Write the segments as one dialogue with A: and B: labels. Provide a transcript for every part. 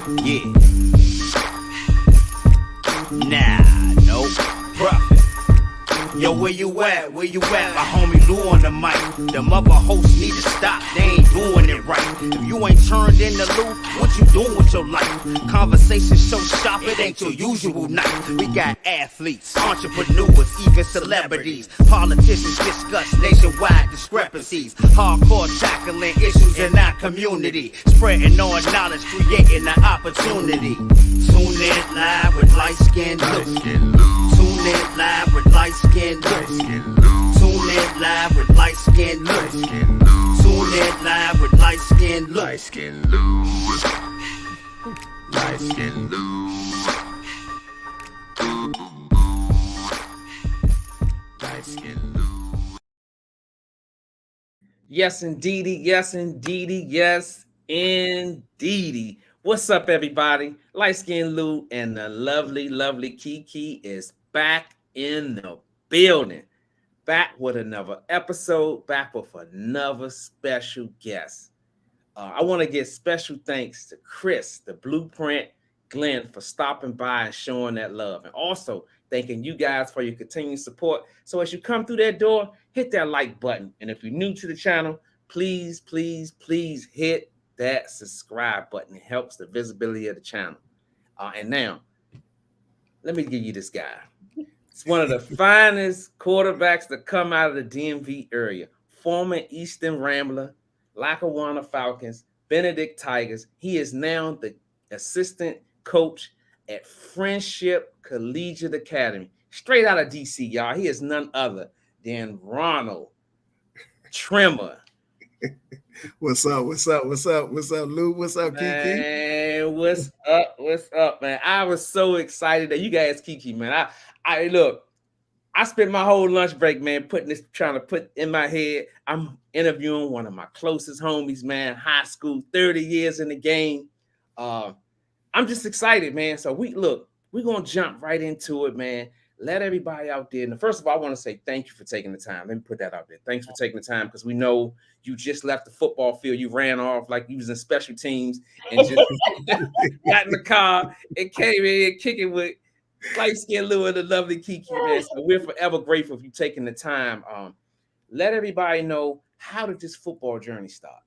A: Yeah. Nah, no profit. Yo, where you at? Where you at? My homie Lou on the mic. Them other hosts need to stop. They ain't doing it right. If you ain't turned in the Lou, what you doing with your life? Conversation so sharp, it ain't your usual night. We got athletes, entrepreneurs, even celebrities. Politicians discuss nationwide discrepancies. Hardcore tackling issues in our community. Spreading all knowledge, creating an opportunity. Tune in live with Liteskin Lou. Tune in live with Liteskin Lou. Tune in live with Liteskin Lou. Tune in live with Liteskin Lou.
B: Liteskin Lou. Liteskin Lou. Liteskin Lou.
C: Yes, indeedy. Yes, indeedy. Yes, indeedy. What's up, everybody? Lightskin Lou and the lovely, lovely Kiki is back in the building. Back with another episode, back with another special guest. I want to give special thanks to Chris, the Blueprint, Glenn, for stopping by and showing that love. And also thanking you guys for your continued support. So as you come through that door, hit that like button. And if you're new to the channel, please, please, please hit that subscribe button. It helps the visibility of the channel. And now, let me give you this guy. It's one of the finest quarterbacks to come out of the DMV area. Former Eastern Rambler, Lackawanna Falcons, Benedict Tigers. He is now the assistant coach at Friendship Collegiate Academy. Straight out of DC, y'all. He is none other than Ronald Trimmer.
D: What's up, Lou? What's up, Kiki?
C: Man, what's up, man? I was so excited that you guys, Kiki, man. I look, I spent my whole lunch break, man, trying to put in my head. I'm interviewing one of my closest homies, man, high school, 30 years in the game. I'm just excited, man. So we're going to jump right into it, man. Let everybody out there. And first of all, I want to say thank you for taking the time. Let me put that out there. Thanks for taking the time because we know you just left the football field. You ran off like you was in special teams and just got in the car and came in kicking with Lightskin Lou and the lovely Kiki, man. So we're forever grateful for you taking the time. Let everybody know, how did this football journey start?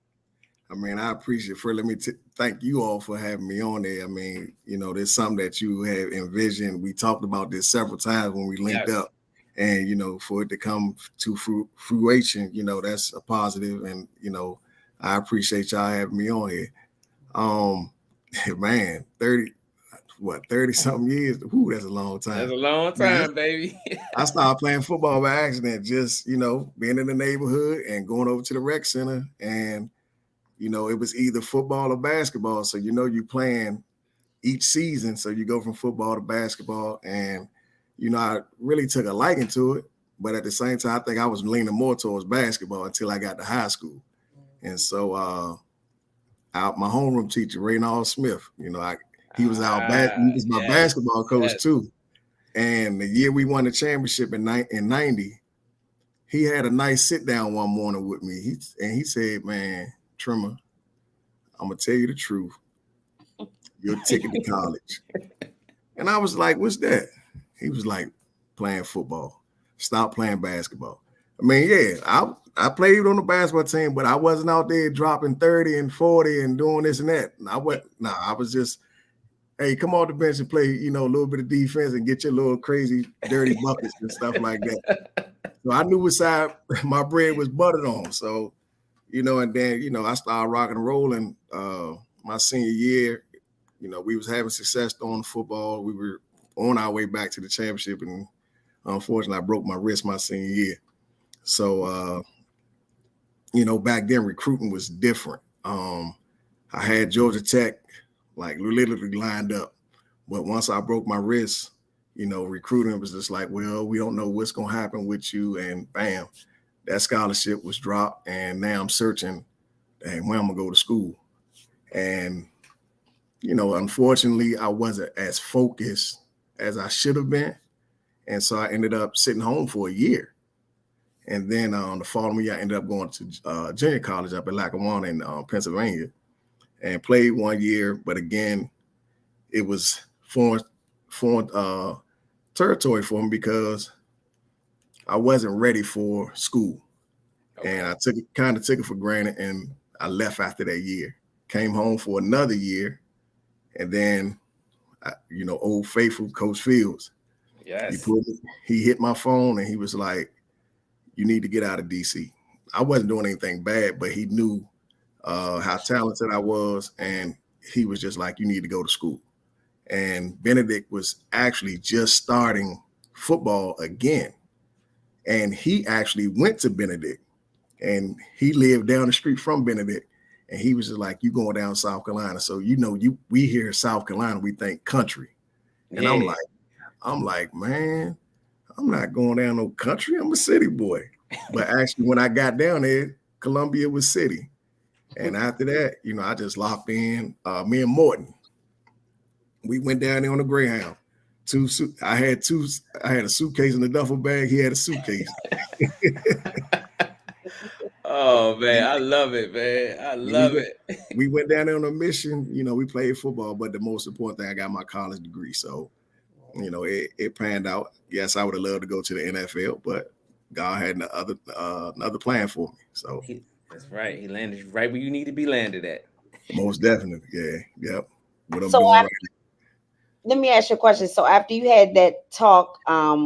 D: I mean, I appreciate it. Let me thank you all for having me on there. I mean, there's something that you have envisioned. We talked about this several times when we linked up, and, for it to come to fruition, that's a positive. And, I appreciate y'all having me on here. Man, 30 something years. Ooh, that's a long time.
C: That's a long time, baby.
D: I started playing football by accident, just, being in the neighborhood and going over to the rec center, and it was either football or basketball. So, you playing each season. So you go from football to basketball. And, I really took a liking to it. But at the same time, I think I was leaning more towards basketball until I got to high school. And so my homeroom teacher, Ronnell Smith, he was he was my basketball coach too. And the year we won the championship in 90, he had a nice sit down one morning with me. He said, man, Trimmer, I'm gonna tell you the truth. Your ticket to college. And I was like, what's that? He was like, playing football. Stop playing basketball. I mean, yeah, I played on the basketball team, but I wasn't out there dropping 30 and 40 and doing this and that. I was just, hey, come off the bench and play, a little bit of defense and get your little crazy dirty buckets and stuff like that. So I knew what side my bread was buttered on. So, and then, I started rocking and rolling my senior year. We was having success throwing football. We were on our way back to the championship, and unfortunately, I broke my wrist my senior year. So, back then recruiting was different. I had Georgia Tech like literally lined up, but once I broke my wrist, recruiting was just like, well, we don't know what's gonna happen with you, and bam. That scholarship was dropped, and now I'm searching, dang, where I'm gonna go to school. And, unfortunately, I wasn't as focused as I should have been. And so I ended up sitting home for a year. And then the following year, I ended up going to junior college up in Lackawanna in Pennsylvania and played 1 year. But again, it was foreign territory for me because I wasn't ready for school. Okay. And I kind of took it for granted, and I left after that year. Came home for another year, and then, old faithful Coach Fields.
C: Yes.
D: He hit my phone, and he was like, "You need to get out of DC." I wasn't doing anything bad, but he knew how talented I was, and he was just like, "You need to go to school." And Benedict was actually just starting football again, and he actually went to Benedict. And he lived down the street from Benedict. And he was just like, "You going down South Carolina." So, we hear South Carolina, we think country. And yeah. I'm like, man, I'm not going down no country. I'm a city boy. But actually, when I got down there, Columbia was city. And after that, I just locked in. Me and Morton, we went down there on a Greyhound. I had a suitcase in a duffel bag. He had a suitcase.
C: Oh man, I love it, man. I love it.
D: We went down there on a mission. We played football, but the most important thing, I got my college degree. So, it panned out. Yes, I would have loved to go to the NFL, but God had another plan for me. So
C: that's right. He landed right where you need to be landed at.
D: Most definitely, yeah, yep.
E: Let me ask you a question. So after you had that talk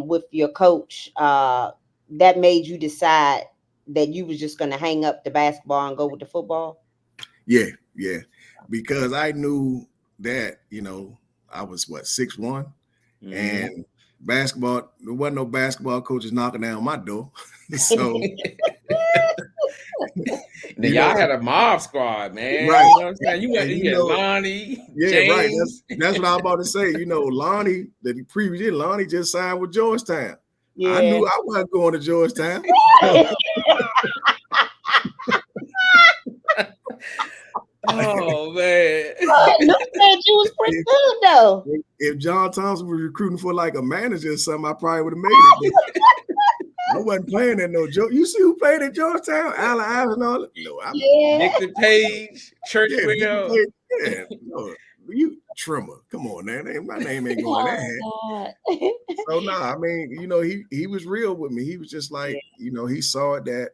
E: with your coach, that made you decide that you was just going to hang up the basketball and go with the football?
D: Yeah. Because I knew that, I was 6'1", and basketball, there wasn't no basketball coaches knocking down my door. So
C: then y'all had a mob squad, man.
D: Right.
C: You know what I'm saying? You had Lonnie.
D: Yeah,
C: James.
D: Right. That's what I was about to say. Lonnie, the previous year, Lonnie just signed with Georgetown. Yeah. I knew I wasn't going to Georgetown.
C: Oh man!
E: Look at you was pretty good though.
D: If John Thompson was recruiting for like a manager or something, I probably would have made it. I wasn't playing at no joke. You see who played at Georgetown? Allen Iverson, all that? No,
C: Victor Page, Churchwell.
D: You Trimmer. Come on, man. My name ain't going that. So I mean, he was real with me. He was just like, he saw that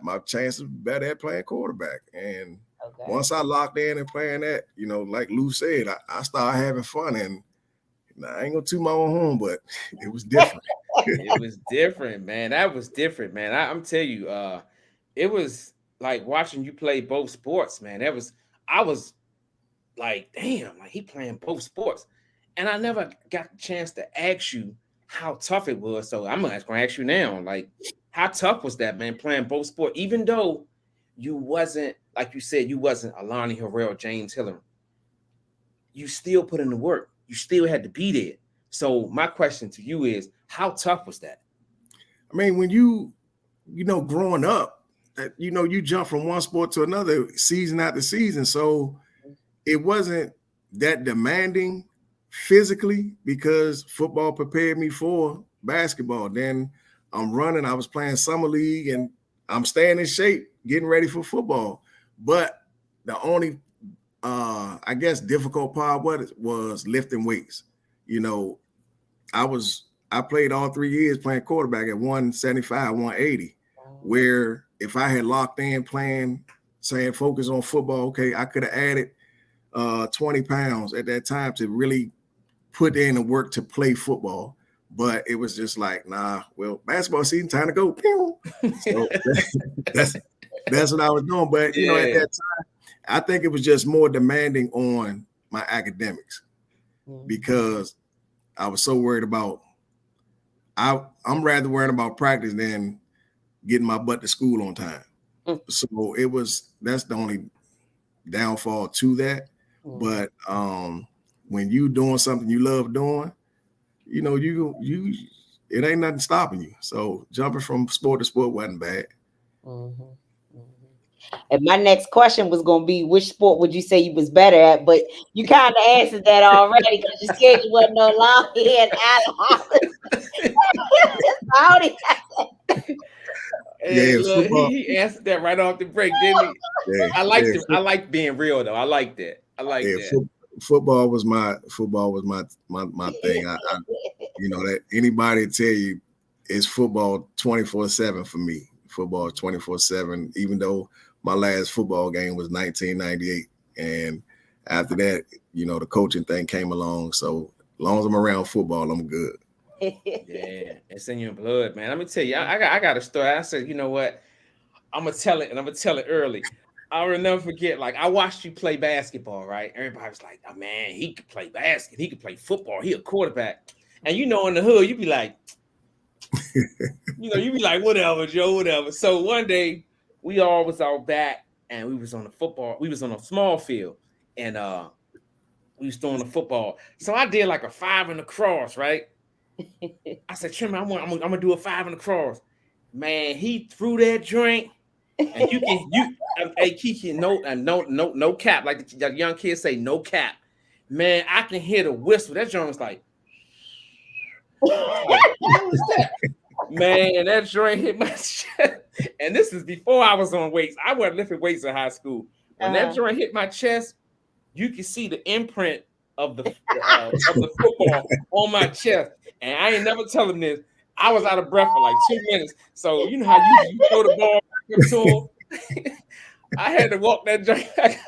D: my chances better at playing quarterback. And once I locked in and playing that, like Lou said, I started having fun. And I ain't gonna toot my own home, but it was different.
C: It was different, man. That was different, man. I'm telling you, it was like watching you play both sports, man. I was like, damn, like he playing both sports. And I never got the chance to ask you how tough it was. So I'm gonna ask you now, like, how tough was that, man, playing both sports? Even though you wasn't, like you said, you wasn't a Lonnie Harrell, James Hiller, you still put in the work. You still had to be there. So my question to you is, how tough was that?
D: I mean, when you growing up, you jump from one sport to another season after season. So it wasn't that demanding physically because football prepared me for basketball. Then I'm running. I was playing summer league and I'm staying in shape, getting ready for football. But the only, I guess, difficult part was lifting weights. I played all 3 years playing quarterback at 175, 180, where if I had locked in playing, saying focus on football, okay, I could have added 20 pounds at that time to really put in the work to play football. But it was just like, nah, well, basketball season, time to go. So that's what I was doing. But, at that time, I think it was just more demanding on my academics because I was so worried about, I'm rather worried about practice than getting my butt to school on time. So that's the only downfall to that. But when you doing something you love doing, it ain't nothing stopping you. So jumping from sport to sport wasn't bad.
E: And my next question was going to be, which sport would you say you was better at? But you kind of answered that already because you said you wasn't no long head
C: He answered that right off the break, didn't he? Yeah, I liked being real though. I like that.
D: football was my thing. I that anybody tell you it's football 24/7 for me. Football 24/7, even though my last football game was 1998. And after that, the coaching thing came along. So as long as I'm around football, I'm good.
C: Yeah, it's in your blood, man. Let me tell you, I got a story. I said, you know what? I'm gonna tell it, and I'm gonna tell it early. I'll never forget. Like, I watched you play basketball, right? Everybody was like, "Oh man, he could play basket. He could play football. He a quarterback." And in the hood, you be like, you be like, "Whatever, Joe, whatever." So one day, we all was out back, and we was on the football. We was on a small field, and we was throwing the football. So I did like a 5 in the cross, right? I said, Trimmer, I'm gonna do a 5 in the cross. Man, he threw that drink, and hey Kiki, no cap, like the young kids say, no cap. Man, I can hear the whistle. That joint was like, what was that? Man, that joint hit my chest. And this is before I was on weights. I wasn't lifting weights in high school. When that joint hit my chest, you can see the imprint of the football on my chest. And I ain't never telling this. I was out of breath for like 2 minutes. So you know how you throw the ball to him? I had to walk that joint back.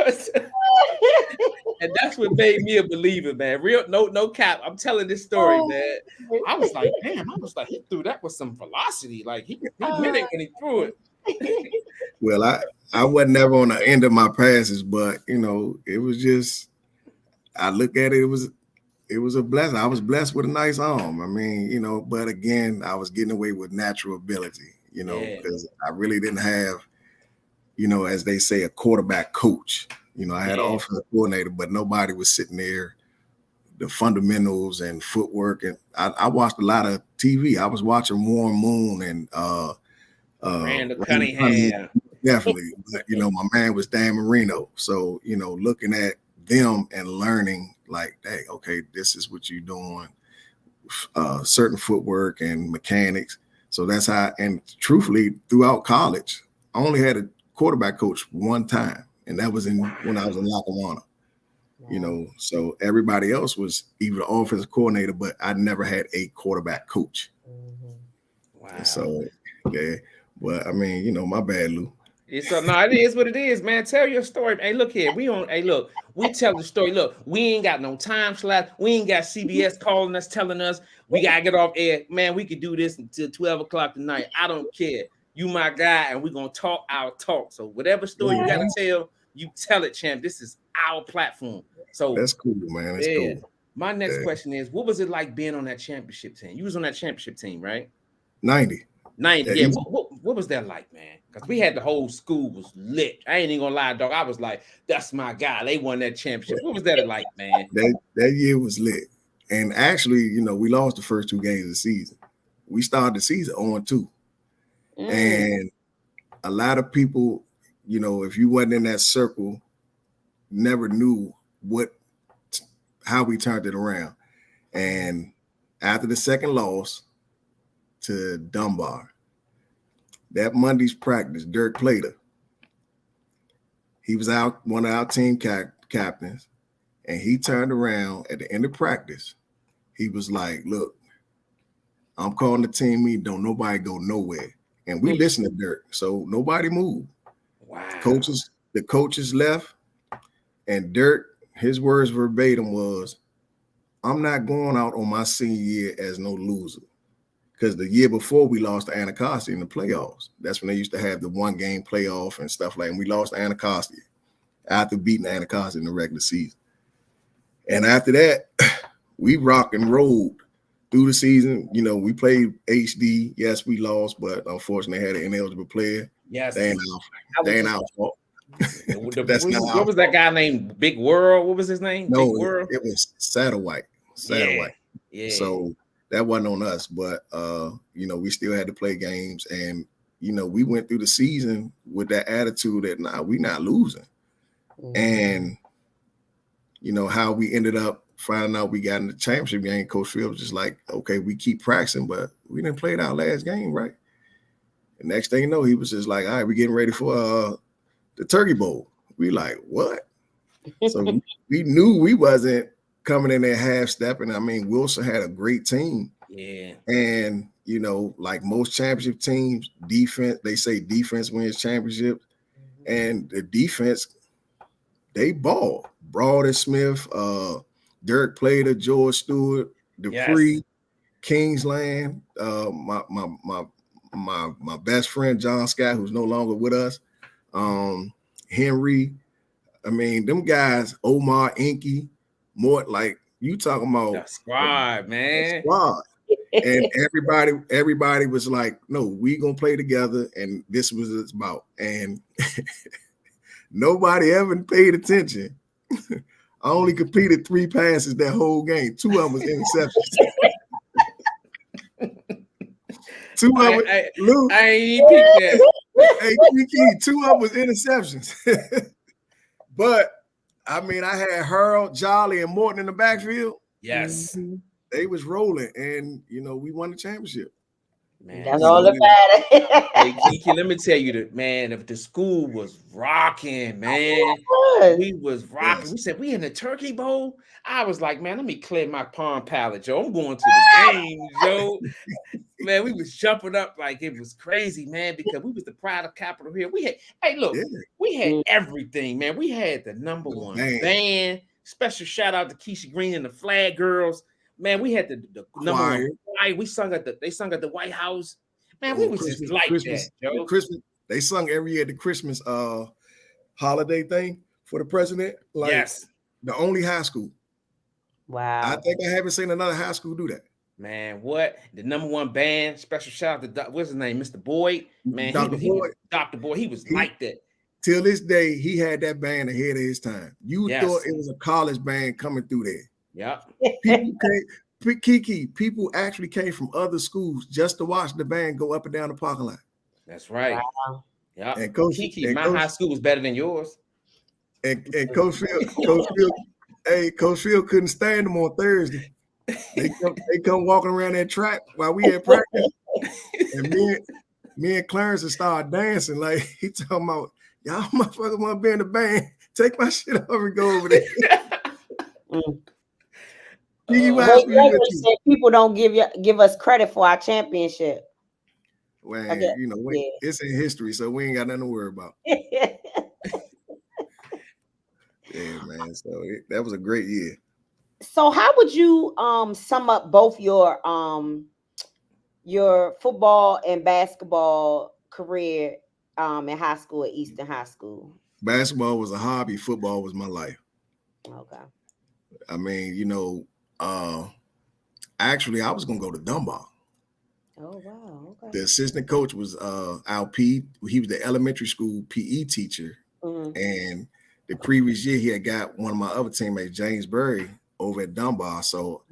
C: And that's what made me a believer, man. Real no cap. I'm telling this story, man. I was like, damn, he threw that with some velocity. Like he meant it when he threw it.
D: Well, I wasn't never on the end of my passes, but it was just, I look at it, it was a blessing. I was blessed with a nice arm. I mean, but again, I was getting away with natural ability, because I really didn't have, as they say, a quarterback coach. I had an offensive coordinator, but nobody was sitting there, the fundamentals and footwork. And I watched a lot of TV. I was watching Warren Moon and
C: Randall Cunningham.
D: Definitely. But, my man was Dan Marino. So, looking at them and learning like, hey, okay, this is what you're doing, certain footwork and mechanics. So that's how, and truthfully, throughout college, I only had a quarterback coach one time, and that was when I was in Lackawanna. So everybody else was either the offensive coordinator, but I never had a quarterback coach.
C: Wow.
D: And so, yeah, but I mean, my bad, Lou.
C: No, it is what it is, man. Tell your story. Hey, look here. We tell the story. Look, we ain't got no time slot. We ain't got CBS calling us, telling us we gotta get off air. Man, we could do this until 12 o'clock tonight. I don't care. You my guy, and we're gonna talk our talk. So whatever story you gotta tell, you tell it, champ. This is our platform. So
D: that's cool, man. That's cool.
C: My next question is, what was it like being on that championship team? You was on that championship team, right?
D: 90.
C: Yeah. What was that like, man? Because we had the whole school was lit. I ain't even gonna lie, dog. I was like, that's my guy. They won that championship. What was that like, man?
D: That year was lit. And actually, we lost the first 2 games of the season. We started the season 0-2. And a lot of people, if you wasn't in that circle, never knew how we turned it around. And after the second loss to Dunbar, that Monday's practice, Dirk Plater, he was one of our team captains, and he turned around at the end of practice. He was like, look, I'm calling the team meeting. Don't nobody go nowhere. And we listened to Dirk, so nobody moved.
C: Wow.
D: The coaches left, and Dirk, his words verbatim was, I'm not going out on my senior year as no loser. Because the year before we lost to Anacostia in the playoffs. That's when they used to have the 1-game playoff and stuff like that. And we lost to Anacostia after beating Anacostia in the regular season. And after that, we rock and rolled through the season. We played HD. Yes, we lost, but unfortunately had an ineligible player.
C: Yes.
D: They ain't our fault.
C: What was that guy named Big World? What was his name?
D: No,
C: Big World?
D: it was Satterwhite.
C: Yeah.
D: So that wasn't on us, but we still had to play games, and we went through the season with that attitude that we're not losing. And how we ended up finding out we got in the championship game, Coach Field was just like, okay, we keep practicing, but we didn't play our last game, right? The next thing you know, he was just like, all right, we're getting ready for the Turkey Bowl. We like, what? So we knew we wasn't coming in there half stepping. I mean, Wilson had a great team.
C: Yeah.
D: And, you know, like most championship teams, defense, they say defense wins championships. And the defense, they ball. Broad Smith, Derek Plater, George Stewart, Dupree,
C: Yes.
D: Kingsland, my best friend John Scott, who's no longer with us, Henry. I mean, them guys, Omar Inky, more like you talking about
C: The squad, man.
D: squad. And everybody was like, no, we gonna play together, and this was what it's about. And nobody ever paid attention. I only completed 3 passes that whole game. 2 of them was interceptions. 2 of them, Lou,
C: I ain't even peeped that.
D: hey, Kiki, 2 of them was interceptions. But I mean, I had Harold, Jolly, and Morton in the backfield.
C: Yes.
D: They was rolling, and you know, we won the championship.
C: Man,
E: That's all that matters.
C: Hey, Kiki, let me tell you that, man, if the school was rocking, man. We was rocking.
D: Yes.
C: We said, we in the Turkey Bowl. I was like, man, let me clear my palm palate, Joe. I'm going to the game, Joe. Man, we was jumping up like it was crazy, man, because we was the pride of Capitol Hill. We had, hey, look, we had everything, man. We had the number one band. Special shout out to Keisha Green and the Flag Girls. Man, we had the number one choir. We sung at they sung at the White House. Man, we was just like that, Joe.
D: Christmas, they sung every year the Christmas holiday thing for the president. Like,
C: yes.
D: The only high school.
E: Wow.
D: I think I haven't seen another high school do that.
C: Man, what? The number one band, special shout out to what's his name? Mr. Boyd. Man,
D: Dr.
C: Boyd. Dr. Boyd, he was like that.
D: Till this day, he had that band ahead of his time. You thought it was a college band coming through there.
C: Yep.
D: People actually came from other schools just to watch the band go up and down the parking lot.
C: That's right.
E: Wow.
C: Yeah.
D: And Coach
C: Kiki, my high school was better than yours.
D: And Coach Field couldn't stand them on Thursday. They come walking around that track while we had practice. And me and Clarence would start dancing. Like, he talking about, y'all motherfuckers want to be in the band. Take my shit off and go over there.
E: People don't give us credit for our championship.
D: Well, you know, it's in history, so we ain't got nothing to worry about. Yeah, man. So that was a great year.
E: So how would you sum up both your football and basketball career in high school at Eastern High School?
D: Basketball was a hobby. Football was my life. Okay. I mean, you know, actually, I was gonna go to Dunbar.
E: Oh wow! Okay.
D: The assistant coach was Al P. He was the elementary school PE teacher, and the previous year he had got one of my other teammates, James Berry, over at Dunbar. So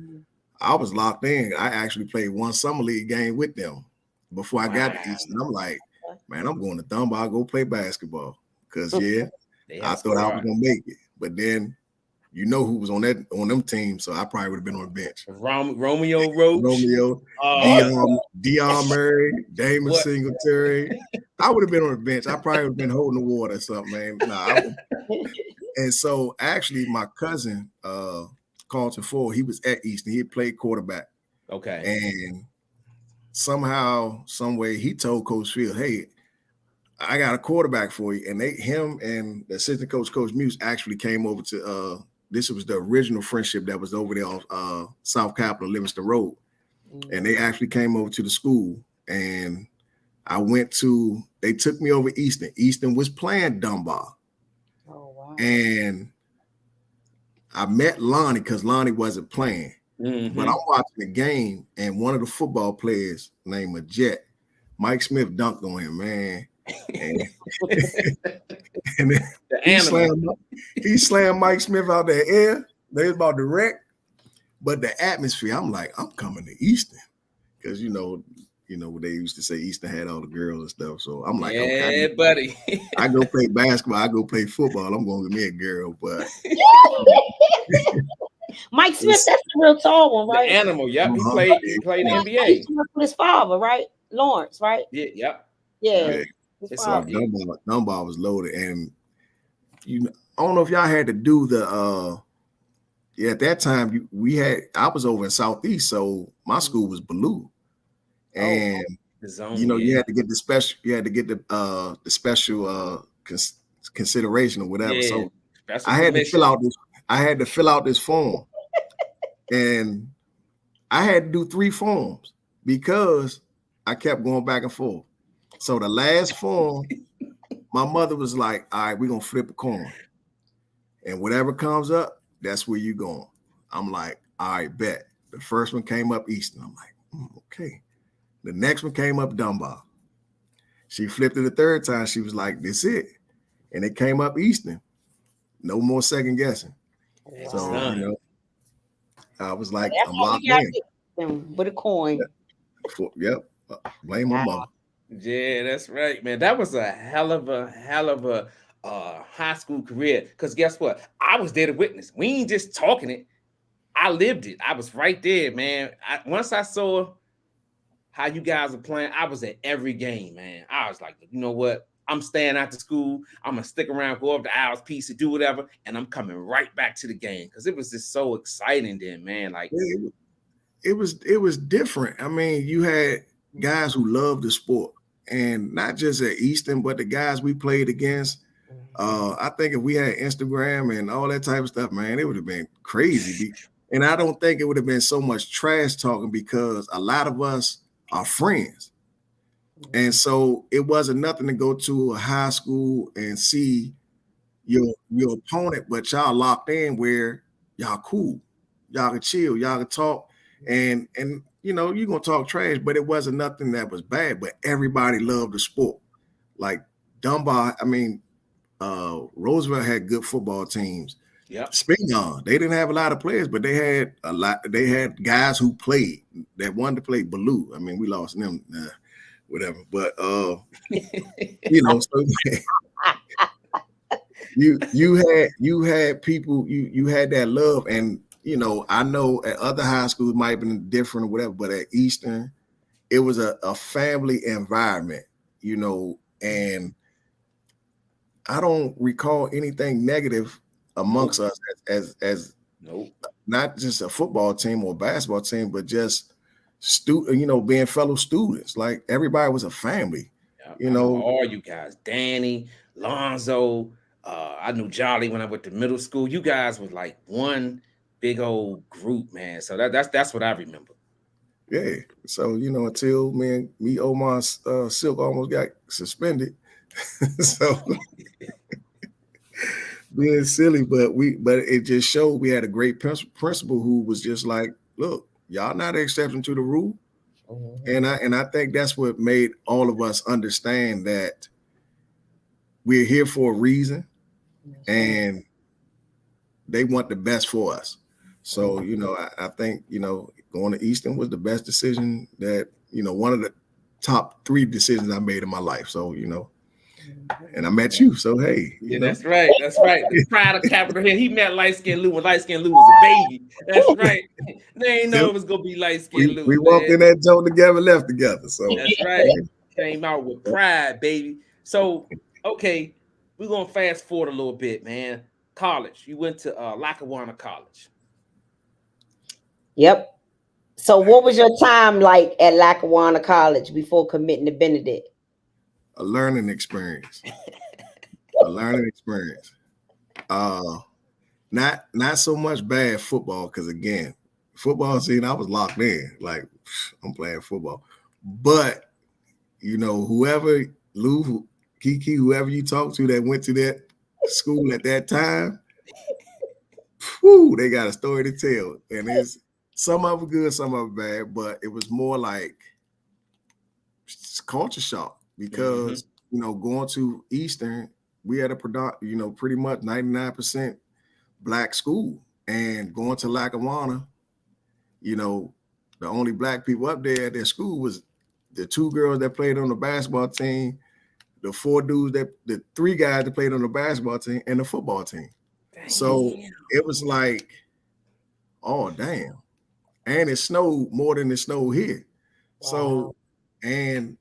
D: I was locked in. I actually played one summer league game with them before I got to Eastern. I'm like, man, I'm going to Dunbar, go play basketball. Because I thought I was gonna make it. But then you know who was on them teams, so I probably would have been on the bench.
C: Romeo Roach,
D: Dion Murray, Damon Singletary. I would have been on the bench. I probably would have been holding the water or something, man. And so actually my cousin, Carlton Ford, he was at Eastern. He had played quarterback.
C: Okay.
D: And somehow, some way, he told Coach Field, hey, I got a quarterback for you. And him and the assistant coach, Coach Muse, actually came over to this was the original friendship that was over there on South Capitol, Livingston Road. And they actually came over to the school. And they took me over Eastern. Eastern was playing Dunbar. Oh, wow. And I met Lonnie because Lonnie wasn't playing. But I'm watching the game, and one of the football players named Jet, Mike Smith, dunked on him, man. And he slammed Mike Smith out the air. They was about to wreck. But the atmosphere, I'm like, I'm coming to Eastern. Because, you know, they used to say Eastern had all the girls and stuff. So I'm like, okay,
C: buddy.
D: I go play basketball. I go play football. I'm going to get me a girl. But
E: Mike Smith, that's the real tall one, right?
C: The animal, yep. He played in the NBA.
E: With his father, right? Lawrence, right?
C: Yeah, yep.
E: Yeah.
D: So Dunbar was loaded. And I don't know if y'all had to do the at that time I was over in Southeast, so my school was blue. And
C: the zone,
D: you had to get the special, the special consideration or whatever.
C: Yeah,
D: so
C: special
D: I had
C: permission.
D: I had to fill out this form. And I had to do 3 forms because I kept going back and forth. So the last form, my mother was like, all right, we're going to flip a coin. And whatever comes up, that's where you going. I'm like, all right, bet. The first one came up Eastern. I'm like, okay. The next one came up Dunbar. She flipped it the third time. She was like, this it. And it came up Eastern. No more second guessing.
E: Wow.
D: So, I was like,
E: That's
D: I'm
E: how
D: locked
E: we got
D: in.
E: with a coin.
D: Yep. Blame my mother.
C: Yeah, that's right, man. That was a hell of a high school career. Because guess what? I was there to witness. We ain't just talking it. I lived it. I was right there, man. Once I saw how you guys were playing, I was at every game, man. I was like, you know what? I'm staying after school. I'm gonna stick around, go up to Al's piece, do whatever, and I'm coming right back to the game because it was just so exciting then, man. Like
D: it was different. I mean, you had guys who loved the sport, and not just at Eastern, but the guys we played against. I think if we had Instagram and all that type of stuff, man, it would have been crazy. And I don't think it would have been so much trash talking because a lot of us are friends. And so it wasn't nothing to go to a high school and see your opponent, but y'all locked in where y'all cool, y'all can chill, y'all can talk, and you're gonna talk trash, but it wasn't nothing that was bad. But everybody loved the sport. Like Dunbar, I mean, Roosevelt had good football teams.
C: Yeah,
D: Spingarn, they didn't have a lot of players, but they had a lot. They had guys who played that wanted to play Baloo. I mean, we lost them. Whatever, but so you had people, you had that love, and I know at other high schools it might have been different or whatever, but at Eastern it was a family environment, and I don't recall anything negative amongst us as not just a football team or basketball team, but just being fellow students. Like everybody was a family.
C: All you guys, Danny, Lonzo, I knew Jolly when I went to middle school. You guys was like one big old group, man. So that's what I remember.
D: Yeah. So until me Omar Silk almost got suspended. So being silly, but it just showed we had a great principal who was just like, look, y'all not an exception to the rule. And I think that's what made all of us understand that we're here for a reason and they want the best for us. So, I think, going to Eastern was the best decision that, one of the top 3 decisions I made in my life. So, and I met you. So, hey.
C: That's right. That's right. The pride of Capitol Hill. He met Light-Skin Lou when Light-Skin Lou was a baby. That's right. They ain't know it was going to be Light-Skin Lou.
D: We walked in that joint together, left together. So
C: that's right. Came out with pride, baby. So, okay, we're going to fast forward a little bit, man. College. You went to Lackawanna College.
E: Yep. So what was your time like at Lackawanna College before committing to Benedict?
D: A learning experience. Not so much bad football, because again, football scene, I was locked in. Like, I'm playing football. But whoever, Lou, Kiki, whoever you talk to that went to that school at that time, they got a story to tell. And it's some of it good, some of it bad, but it was more like culture shock because going to Eastern, we had a pretty much 99% Black school, and going to Lackawanna, the only Black people up there at their school was the 2 girls that played on the basketball team, the 3 guys that played on the basketball team, and the football team. Damn. So it was like, oh damn. And it snowed more than it snowed here. Wow. So, and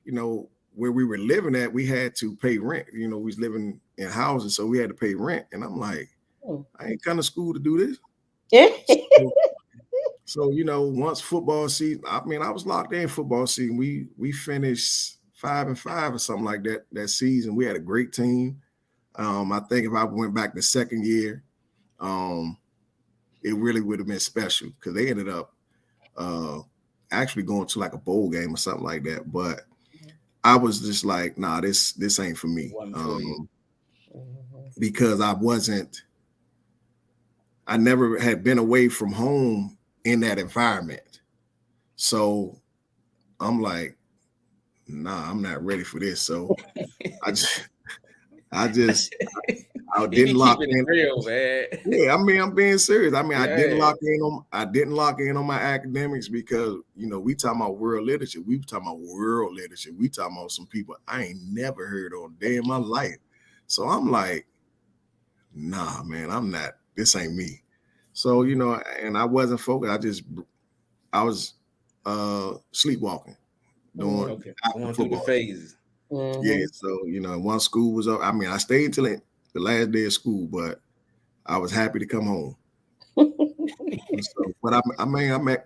D: where we were living at, we had to pay rent. We was living in houses, so we had to pay rent. And I'm like, I ain't come to school to do this. So, once football season, I was locked in football season. We finished 5-5 or something like that season. We had a great team. I think if I went back the second year, it really would have been special because they ended up actually going to like a bowl game or something like that. But I was just like, nah, this ain't for me. Because I never had been away from home in that environment. So I'm like, nah, I'm not ready for this. So I didn't lock in.
C: Real, man.
D: Yeah, I'm being serious.
C: Yeah.
D: I didn't lock in on my academics because we talking about world literature. We talking about world literature. We talking about some people I ain't never heard of a day in my life. So I'm like, nah, man, I'm not. This ain't me. So and I wasn't focused. I was sleepwalking,
C: Going through the phases.
D: Yeah, so once school was up, I stayed until the last day of school, but I was happy to come home. But I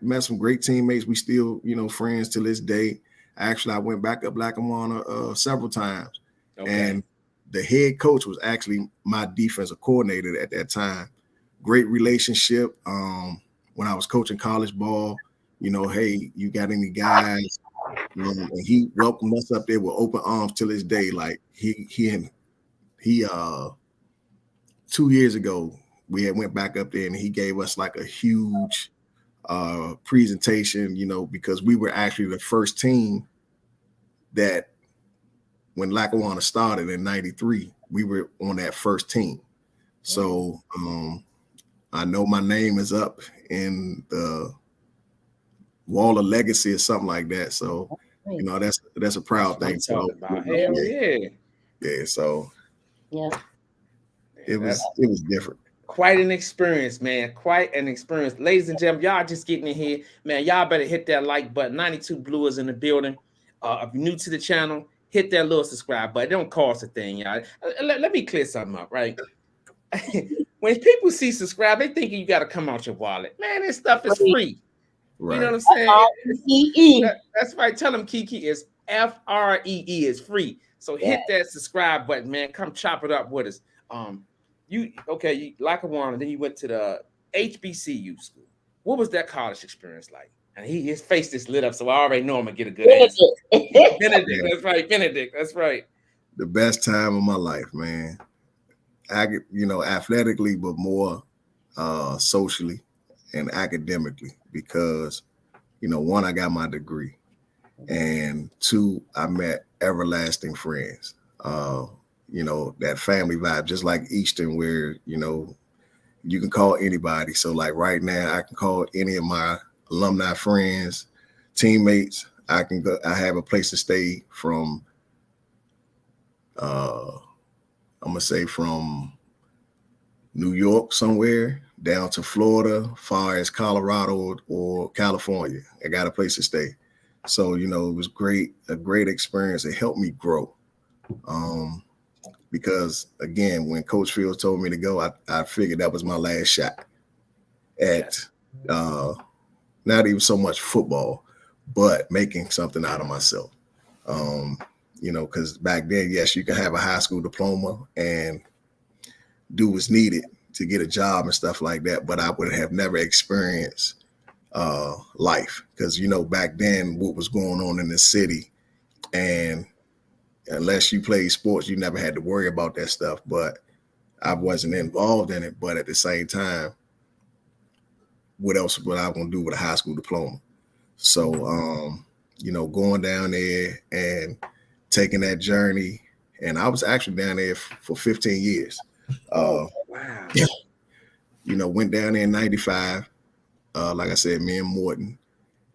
D: met some great teammates. We still, friends to this day. Actually, I went back up Lackawanna several times, and the head coach was actually my defensive coordinator at that time. Great relationship. When I was coaching college ball, hey, you got any guys? And he welcomed us up there with open arms till this day. Like he 2 years ago, we had went back up there and he gave us like a huge presentation, because we were actually the first team that when Lackawanna started in 93, we were on that first team. So I know my name is up in the Wall of Legacy or something like that. So, that's a proud thing. So, yeah. So, it was different.
C: Quite an experience, man. Quite an experience. Ladies and gentlemen, y'all just getting in here, man. Y'all better hit that like button. 92 Blue is in the building. If you're new to the channel, hit that little subscribe button. It don't cost a thing, y'all. Let me clear something up, right? When people see subscribe, they think you got to come out your wallet. Man, this stuff is free. Right. You know what I'm saying? That's right. Tell them Kiki is FREE is free. So hit that subscribe button, man. Come chop it up with us. You Lackawanna, then you went to the HBCU school. What was that college experience like? And his face is lit up, so I already know I'm gonna get a good answer. Benedict, that's right. Benedict, that's right.
D: The best time of my life, man. Athletically, but more socially and academically, because one, I got my degree, and two, I met everlasting friends. That family vibe, just like Eastern, where you can call anybody. So like right now, I can call any of my alumni friends, teammates. I can go. I have a place to stay from. I'm gonna say from New York somewhere down to Florida, far as Colorado or California. I got a place to stay. So, it was a great experience. It helped me grow. Because again, when Coach Fields told me to go, I figured that was my last shot at not even so much football, but making something out of myself. Because back then, yes, you could have a high school diploma and do what's needed to get a job and stuff like that. But I would have never experienced life because, back then what was going on in the city, and unless you played sports, you never had to worry about that stuff. But I wasn't involved in it. But at the same time, what else was I going to do with a high school diploma? So, going down there and taking that journey. And I was actually down there for 15 years.
C: Wow.
D: Went down there in 95. Like I said, me and Morton,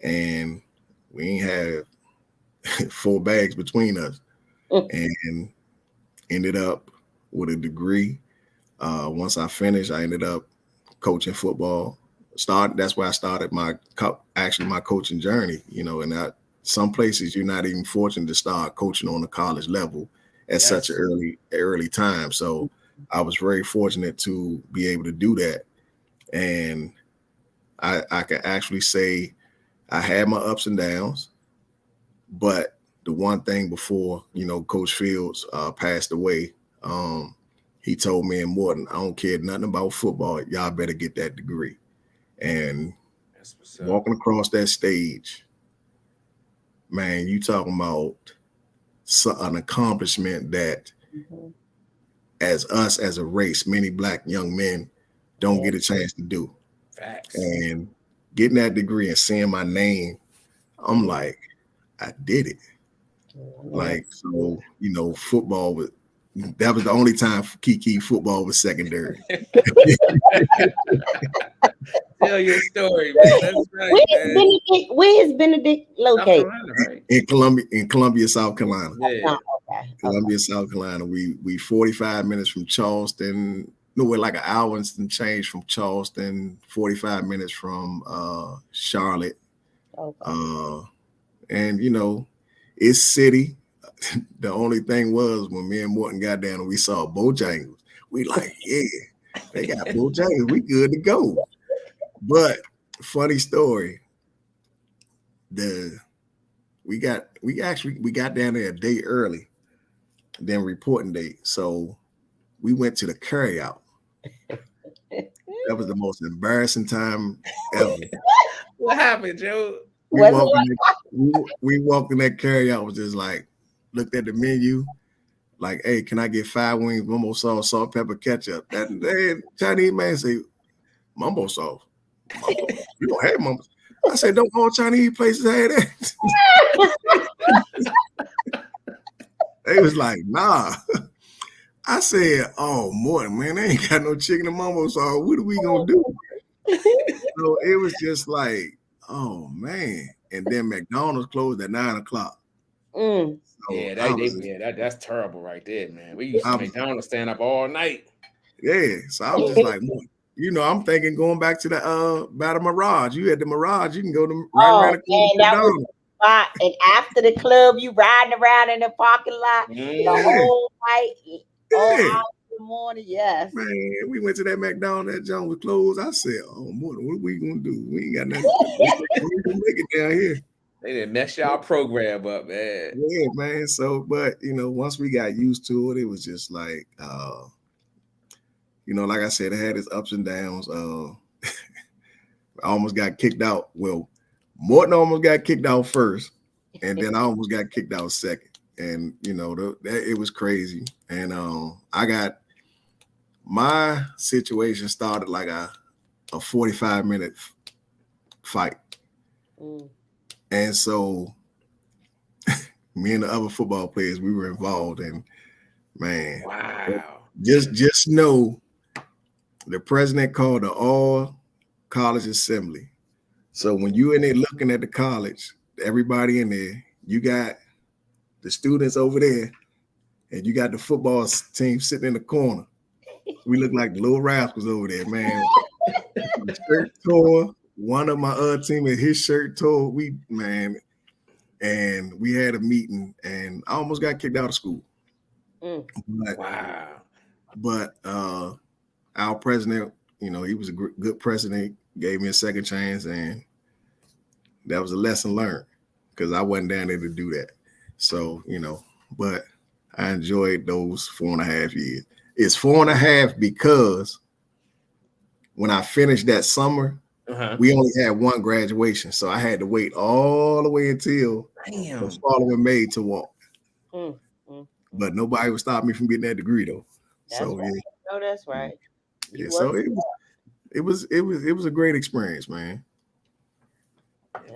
D: and we ain't had 4 bags between us, and ended up with a degree. Once I finished, I ended up coaching football. That's where I started my coaching journey, and some places you're not even fortunate to start coaching on the college level at such an early time. So I was very fortunate to be able to do that. And I can actually say I had my ups and downs, but the one thing before, Coach Fields passed away, he told me and Morton, I don't care nothing about football. Y'all better get that degree. And walking across that stage, man, you talking about an accomplishment that as a race, many Black young men don't get a chance to do.
C: Facts.
D: And getting that degree and seeing my name, I'm like, I did it. Like, so, football that was the only time for Kiki football was secondary.
C: Tell your story, man. That's right.
E: Where is Benedict located?
C: Carolina, right?
D: In Columbia, South Carolina.
C: Yeah.
D: Columbia, South Carolina. We 45 minutes from Charleston. No, we're like an hour and some change from Charleston, 45 minutes from Charlotte. And it's city. The only thing was when me and Morton got down and we saw Bojangles, we like, yeah, they got Bojangles. We good to go. But funny story, we got down there a day early than reporting date. So we went to the carryout. That was the most embarrassing time ever.
C: What happened, Joe?
D: We walked in that carryout, was just like, looked at the menu, like, hey, can I get 5 wings, mumbo sauce, salt, pepper, ketchup? That Chinese man say, mumbo sauce. You don't have mumbo. I said, don't all Chinese places have that? They was like, nah. I said, oh, Morton, man, they ain't got no chicken and mumbo sauce. What are we gonna do? So it was just like, oh man. And then McDonald's closed at 9:00.
E: Mm.
D: So
C: that's terrible right there, man. We used to McDonald's stand up all night.
D: Yeah, so I was just like, I'm thinking going back to the Battle Mirage. You had the Mirage, you can go to right around the corner.
E: And after the club, you riding around in the parking lot the whole night, all hours in the morning. Yes,
D: man, we went to that McDonald's. That joint was closed. I said, "Oh, Morton, what are we gonna do? We ain't got nothing. We gonna make it down here."
C: They didn't mess y'all program up, man.
D: Yeah, man. So, but once we got used to it, it was just like, like I said, it had its ups and downs. I almost got kicked out. Well, Morton almost got kicked out first, and then I almost got kicked out second. And it was crazy. And I got my situation started like a 45-minute fight. And so me and the other football players, we were involved. And man,
C: wow.
D: Just know the president called the all college assembly. So when you in there looking at the college, everybody in there, you got the students over there, and you got the football team sitting in the corner. We look like the little rascals over there, man. Shirt tore. One of my other teammates, his shirt tore. And we had a meeting, and I almost got kicked out of school.
C: Wow.
D: But our president, he was a good president, gave me a second chance, and that was a lesson learned because I wasn't down there to do that. So, but I enjoyed those 4.5 years. It's 4.5 because when I finished that summer, we only had one graduation. So I had to wait all the way until the following May to walk. But nobody would stop me from getting that degree though.
E: That's right. Yeah. No, that's right.
D: Yeah, so it was a great experience, man.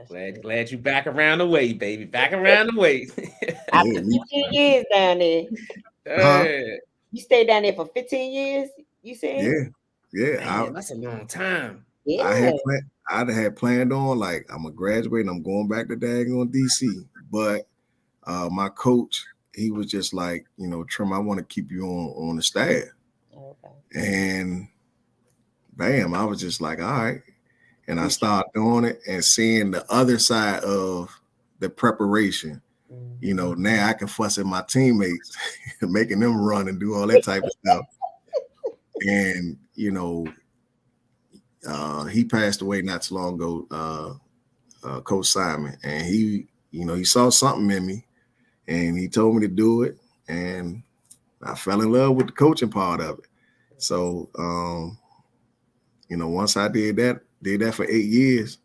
C: Glad you back around the way, baby. Back around the way.
E: After 15 years down there. You stayed down there for 15 years, you said?
D: Yeah.
C: Man, that's a long time.
E: Yeah.
D: I had planned on like I'm gonna graduate and I'm going back to daggone DC. But my coach, he was just like, Trim, I want to keep you on the staff. Okay. And bam, I was just like, all right. And I started doing it and seeing the other side of the preparation. You know, now I can fuss at my teammates, making them run and do all that type of stuff. And, you know, he passed away not too long ago, Coach Simon, and he, you know, he saw something in me and he told me to do it. And I fell in love with the coaching part of it. So, you know, once I did that for 8 years,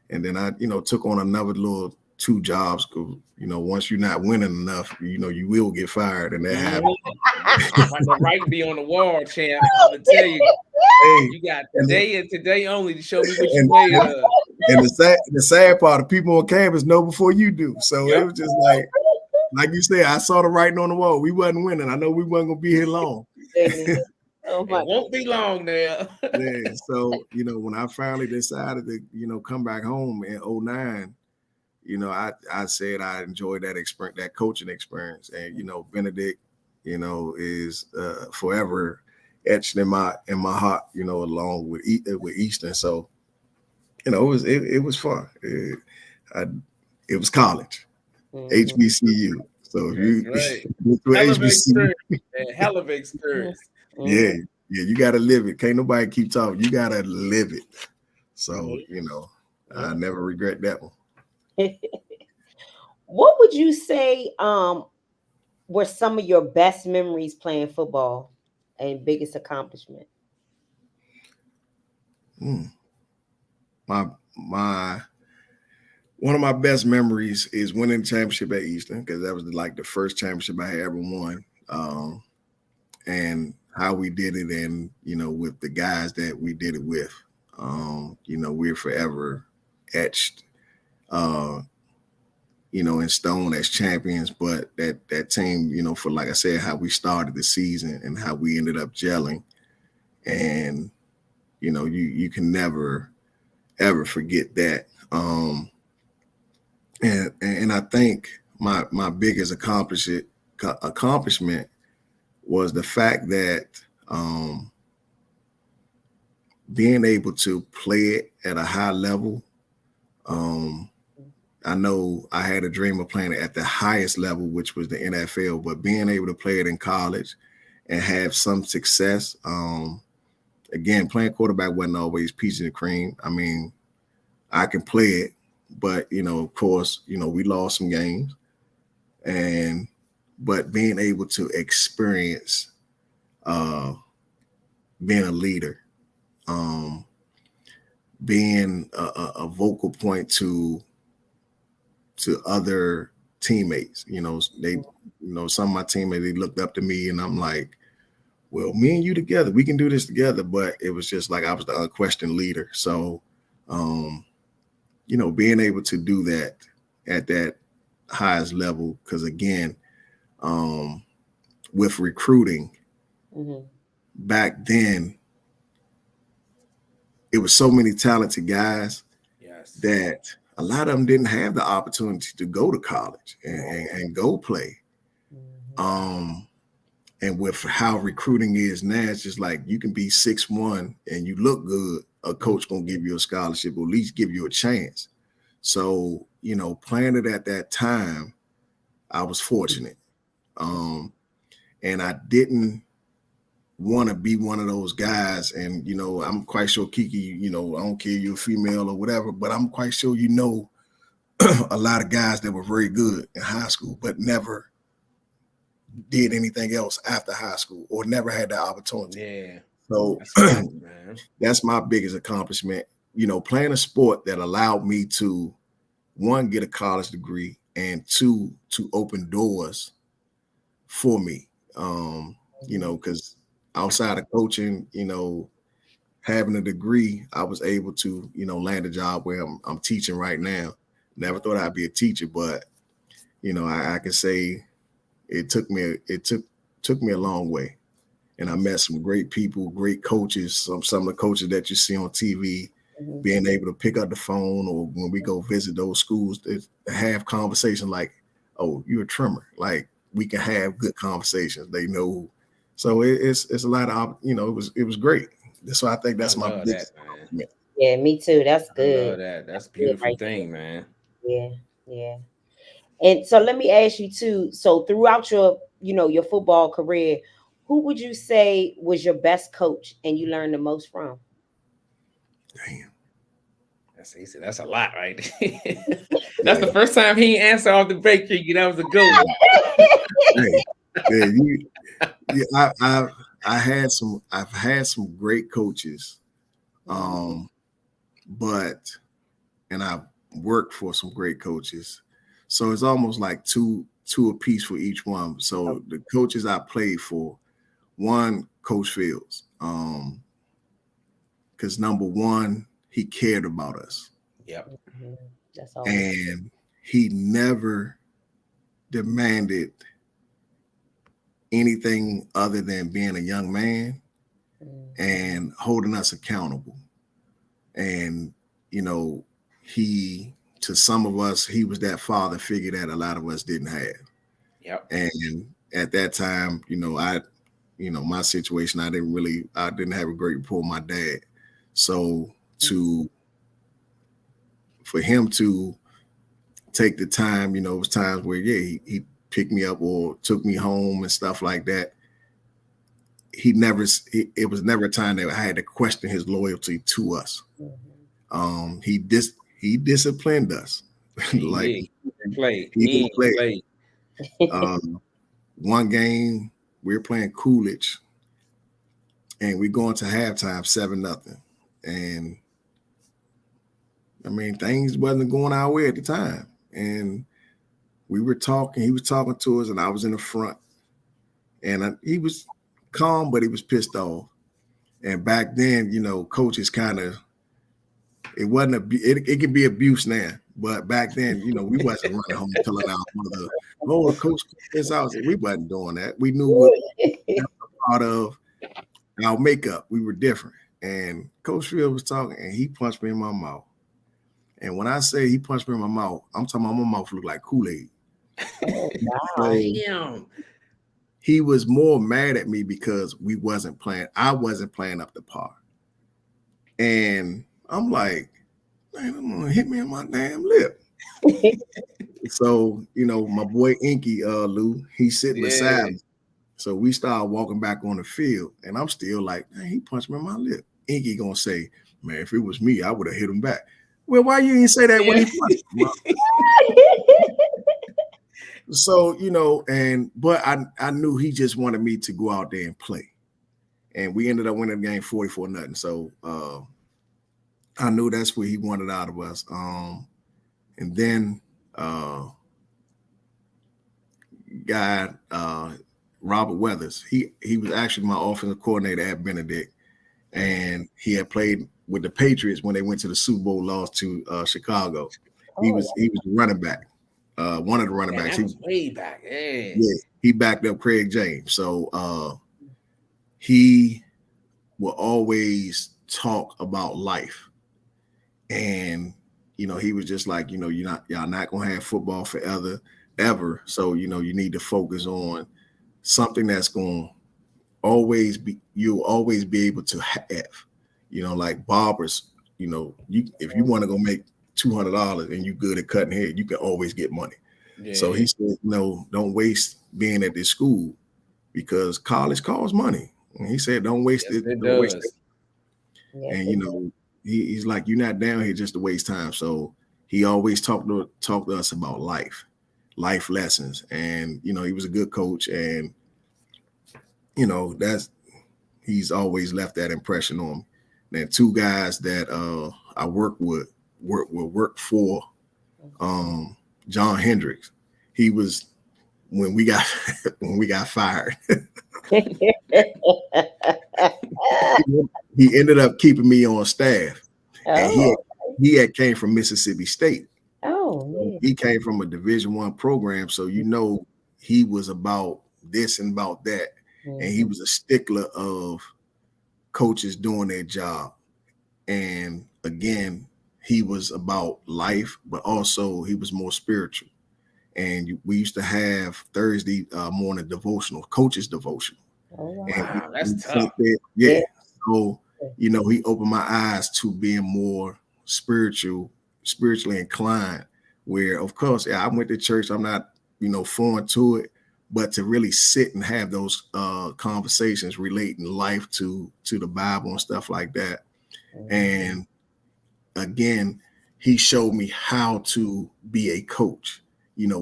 D: and then I, you know, took on another little 2 jobs. Cause, you know, once you're not winning enough, you know, you will get fired, and that happens.
C: The right be on the wall, champ. I'm gonna tell you,
D: Hey,
C: you got today and today only to show me what you made of.
D: And the sad part, the people on campus know before you do. So it was just like you said, I saw the writing on the wall. We wasn't winning. I know we wasn't gonna be here long.
E: Oh my
C: It won't be long now.
D: Yeah. So, you know, when I finally decided to, you know, come back home in 2009, you know, I said I enjoyed that experience, that coaching experience. And, you know, Benedict, you know, is forever etched in my heart, you know, along with Eastern. So, you know, it was fun. It was college, HBCU. So if you
C: hell of an experience.
D: Yeah, you gotta live it. Can't nobody keep talking. You gotta live it. So, you know, I never regret that one.
E: What would you say were some of your best memories playing football and biggest accomplishment?
D: My one of my best memories is winning the championship at Eastern, because that was like the first championship I had ever won. And how we did it, and, you know, with the guys that we did it with. You know, we're forever etched, you know, in stone as champions. But that team, you know, for, like I said, how we started the season and how we ended up gelling, and, you know, you can never ever forget that. And I think my biggest accomplishment was the fact that being able to play it at a high level. I know I had a dream of playing it at the highest level, which was the NFL, but being able to play it in college and have some success. Again, playing quarterback wasn't always peaches and cream. I mean, I can play it, but, you know, of course, you know, we lost some games, but being able to experience being a leader, being a vocal point to other teammates. You know, some of my teammates, they looked up to me, and I'm like, well, me and you together, we can do this together. But it was just like I was the unquestioned leader. So, you know, being able to do that at that highest level, because again, with recruiting, back then, it was so many talented guys that a lot of them didn't have the opportunity to go to college and go play. And with how recruiting is now, it's just like you can be 6'1" and you look good, a coach gonna give you a scholarship, or at least give you a chance. So, you know, playing it at that time, I was fortunate. And I didn't want to be one of those guys. And, you know, I'm quite sure, Kiki, you know, I don't care if you're a female or whatever, but I'm quite sure, you know, a lot of guys that were very good in high school, but never did anything else after high school, or never had that opportunity.
C: Yeah.
D: So that's my biggest accomplishment, you know, playing a sport that allowed me to, 1, get a college degree, and 2, to open doors for me. You know, because outside of coaching, you know, having a degree, I was able to, you know, land a job where I'm teaching right now. Never thought I'd be a teacher, but, you know, I can say it took me a long way. And I met some great people, great coaches, some of the coaches that you see on TV, being able to pick up the phone, or when we go visit those schools, to have conversations like, oh, you're a trimmer. Like, we can have good conversations. They know. So it's a lot of, you know, it was great. So I think that's my biggest accomplishment.
E: Yeah, me too. That's good.
C: I love that. That's a beautiful thing, man.
E: Yeah, yeah. And so let me ask you too. So throughout your, your football career, who would you say was your best coach and you learned the most from?
D: Damn.
C: That's easy. That's a lot, right? That's the first time he answered off the break. That was a good one.
D: Hey, yeah, I've had some great coaches, but and I've worked for some great coaches, so it's almost like two apiece for each one. So the coaches I played for, one, Coach Fields, because number one, he cared about us.
C: Yep.
E: That's all.
D: And he never demanded anything other than being a young man and holding us accountable. And, to some of us, he was that father figure that a lot of us didn't have.
C: Yep.
D: And at that time, my situation, I didn't have a great rapport with my dad. So for him to take the time, it was times where, he picked me up or took me home and stuff like that. It was never a time that I had to question his loyalty to us. He disciplined us.
C: He played.
D: One game we were playing Coolidge and we going to halftime 7-0. And I mean, things wasn't going our way at the time. And we were talking, he was talking to us and I was in the front. And he was calm, but he was pissed off. And back then, coaches kind of, it can be abuse now, but back then, we wasn't running home telling our mother, "Oh, coach is out." We wasn't doing that. We knew what part of our makeup. We were different. And Coach Field was talking, and he punched me in my mouth. And when I say he punched me in my mouth, I'm talking about my mouth looked like Kool-Aid.
C: Damn.
D: He was more mad at me because I wasn't playing up to par. And I'm like, man, I'm gonna hit me in my damn lip. So, my boy Inky, Lou, he's sitting beside me. So we started walking back on the field, and I'm still like, man, he punched me in my lip. Inky gonna say, man, if it was me, I would have hit him back. Well, why you didn't say that when he punched me? So, but I knew he just wanted me to go out there and play. And we ended up winning the game 44-0. So I knew that's what he wanted out of us. And then Robert Weathers, he was actually my offensive coordinator at Benedict, and he had played with the Patriots when they went to the Super Bowl, lost to Chicago. He was running back, one of the running backs.
C: That was way back. Yeah,
D: he backed up Craig James. So he will always talk about life. And, he was just like, y'all not going to have football forever, ever. So, you need to focus on something that's going to you'll always be able to have, like barbers, if you want to go make $200 and you good at cutting hair, you can always get money. Yeah. So he said, don't waste being at this school because college costs money. And he said, don't waste it. Don't waste it. Yeah, and, he's like, you're not down here just to waste time. So he always talked to us about life lessons. And, he was a good coach. And, he's always left that impression on me. Then two guys that I work for, John Hendricks. He was when we got fired. He ended up keeping me on staff. And he had came from Mississippi State.
E: Oh,
D: he came from a Division I program, so he was about this and about that. And he was a stickler of coaches doing their job. And again, he was about life, but also he was more spiritual. And we used to have Thursday morning devotional, coaches devotional.
E: Oh, wow.
C: That's tough.
D: Yeah. So, he opened my eyes to being more spiritually inclined where, of course, yeah, I went to church. I'm not, foreign to it, but to really sit and have those conversations relating life to the Bible and stuff like that. And again, he showed me how to be a coach,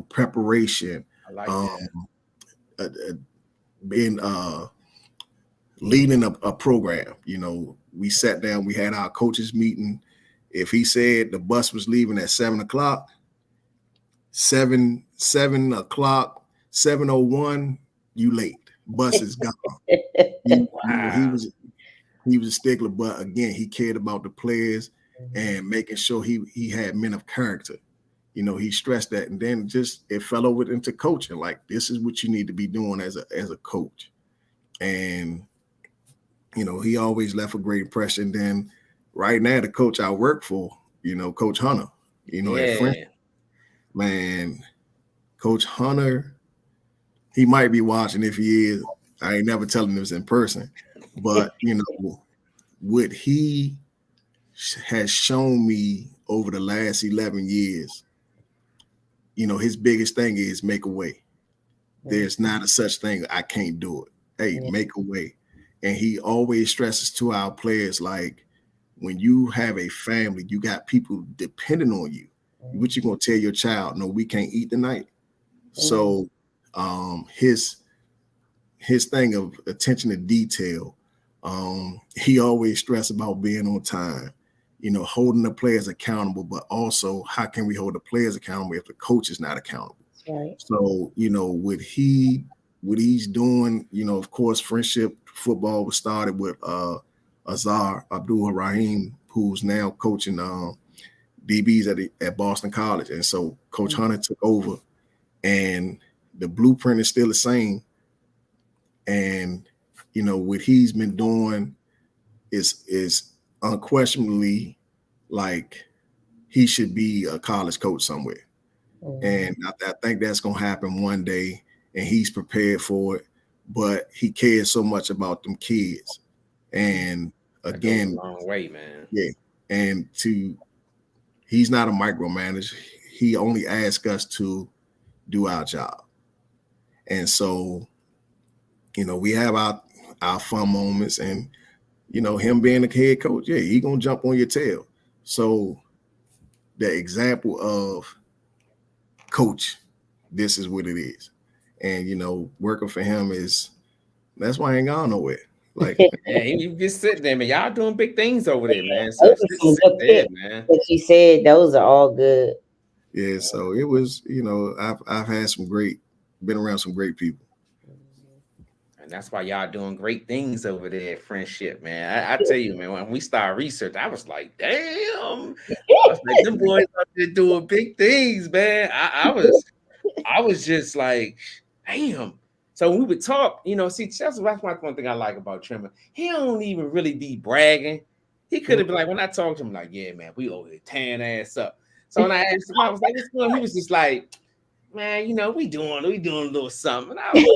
D: preparation,
C: I like that.
D: being leading a program. We sat down, we had our coaches meeting. If he said the bus was leaving at 7:00, 7:00, 7:01, you late. Bus is gone.
C: Wow.
D: He was a stickler, but again, he cared about the players and making sure he had men of character. He stressed that, and then just it fell over into coaching. Like, this is what you need to be doing as a coach. And he always left a great impression. Then right now, the coach I work for, Coach Hunter, at French, man, Coach Hunter, he might be watching. If he is, I ain't never telling this in person, but what he has shown me over the last 11 years, his biggest thing is make a way. There's not a such thing, I can't do it. Hey, make a way. And he always stresses to our players, like, when you have a family, you got people depending on you. What you gonna tell your child? No, we can't eat tonight. So his thing of attention to detail, he always stressed about being on time, holding the players accountable, but also how can we hold the players accountable if the coach is not accountable?
E: Right.
D: So, what he's doing, of course, friendship football was started with Azar Abdul Rahim, who's now coaching DBs at Boston College. And so Coach Hunter took over, and the blueprint is still the same. And, what he's been doing is unquestionably, like, he should be a college coach somewhere. And I think that's going to happen one day, and he's prepared for it. But he cares so much about them kids. And again,
C: a long way, man.
D: Yeah. And he's not a micromanager. He only asks us to do our job. And so, we have our fun moments, and, him being the head coach, yeah, he going to jump on your tail. So the example of coach, this is what it is. And, working for him that's why I ain't gone nowhere. Like,
C: yeah, he just sitting there, man. Y'all doing big things over there, man. So just sit there, man.
E: What you said, those are all good.
D: Yeah, so it was, I've had been around some great people.
C: And that's why y'all doing great things over there at Friendship, man. I tell you, man, when we started research, I was like, damn. I was like, them boys out there doing big things, man. I was just like, damn. So when we would talk, see, that's one thing I like about Trimmer. He don't even really be bragging. He could have been like, when I talked to him, like, yeah, man, we over here tearing ass up. So when I asked him, I was like, what's going on? He was just like, man, we doing a little something. And I was like,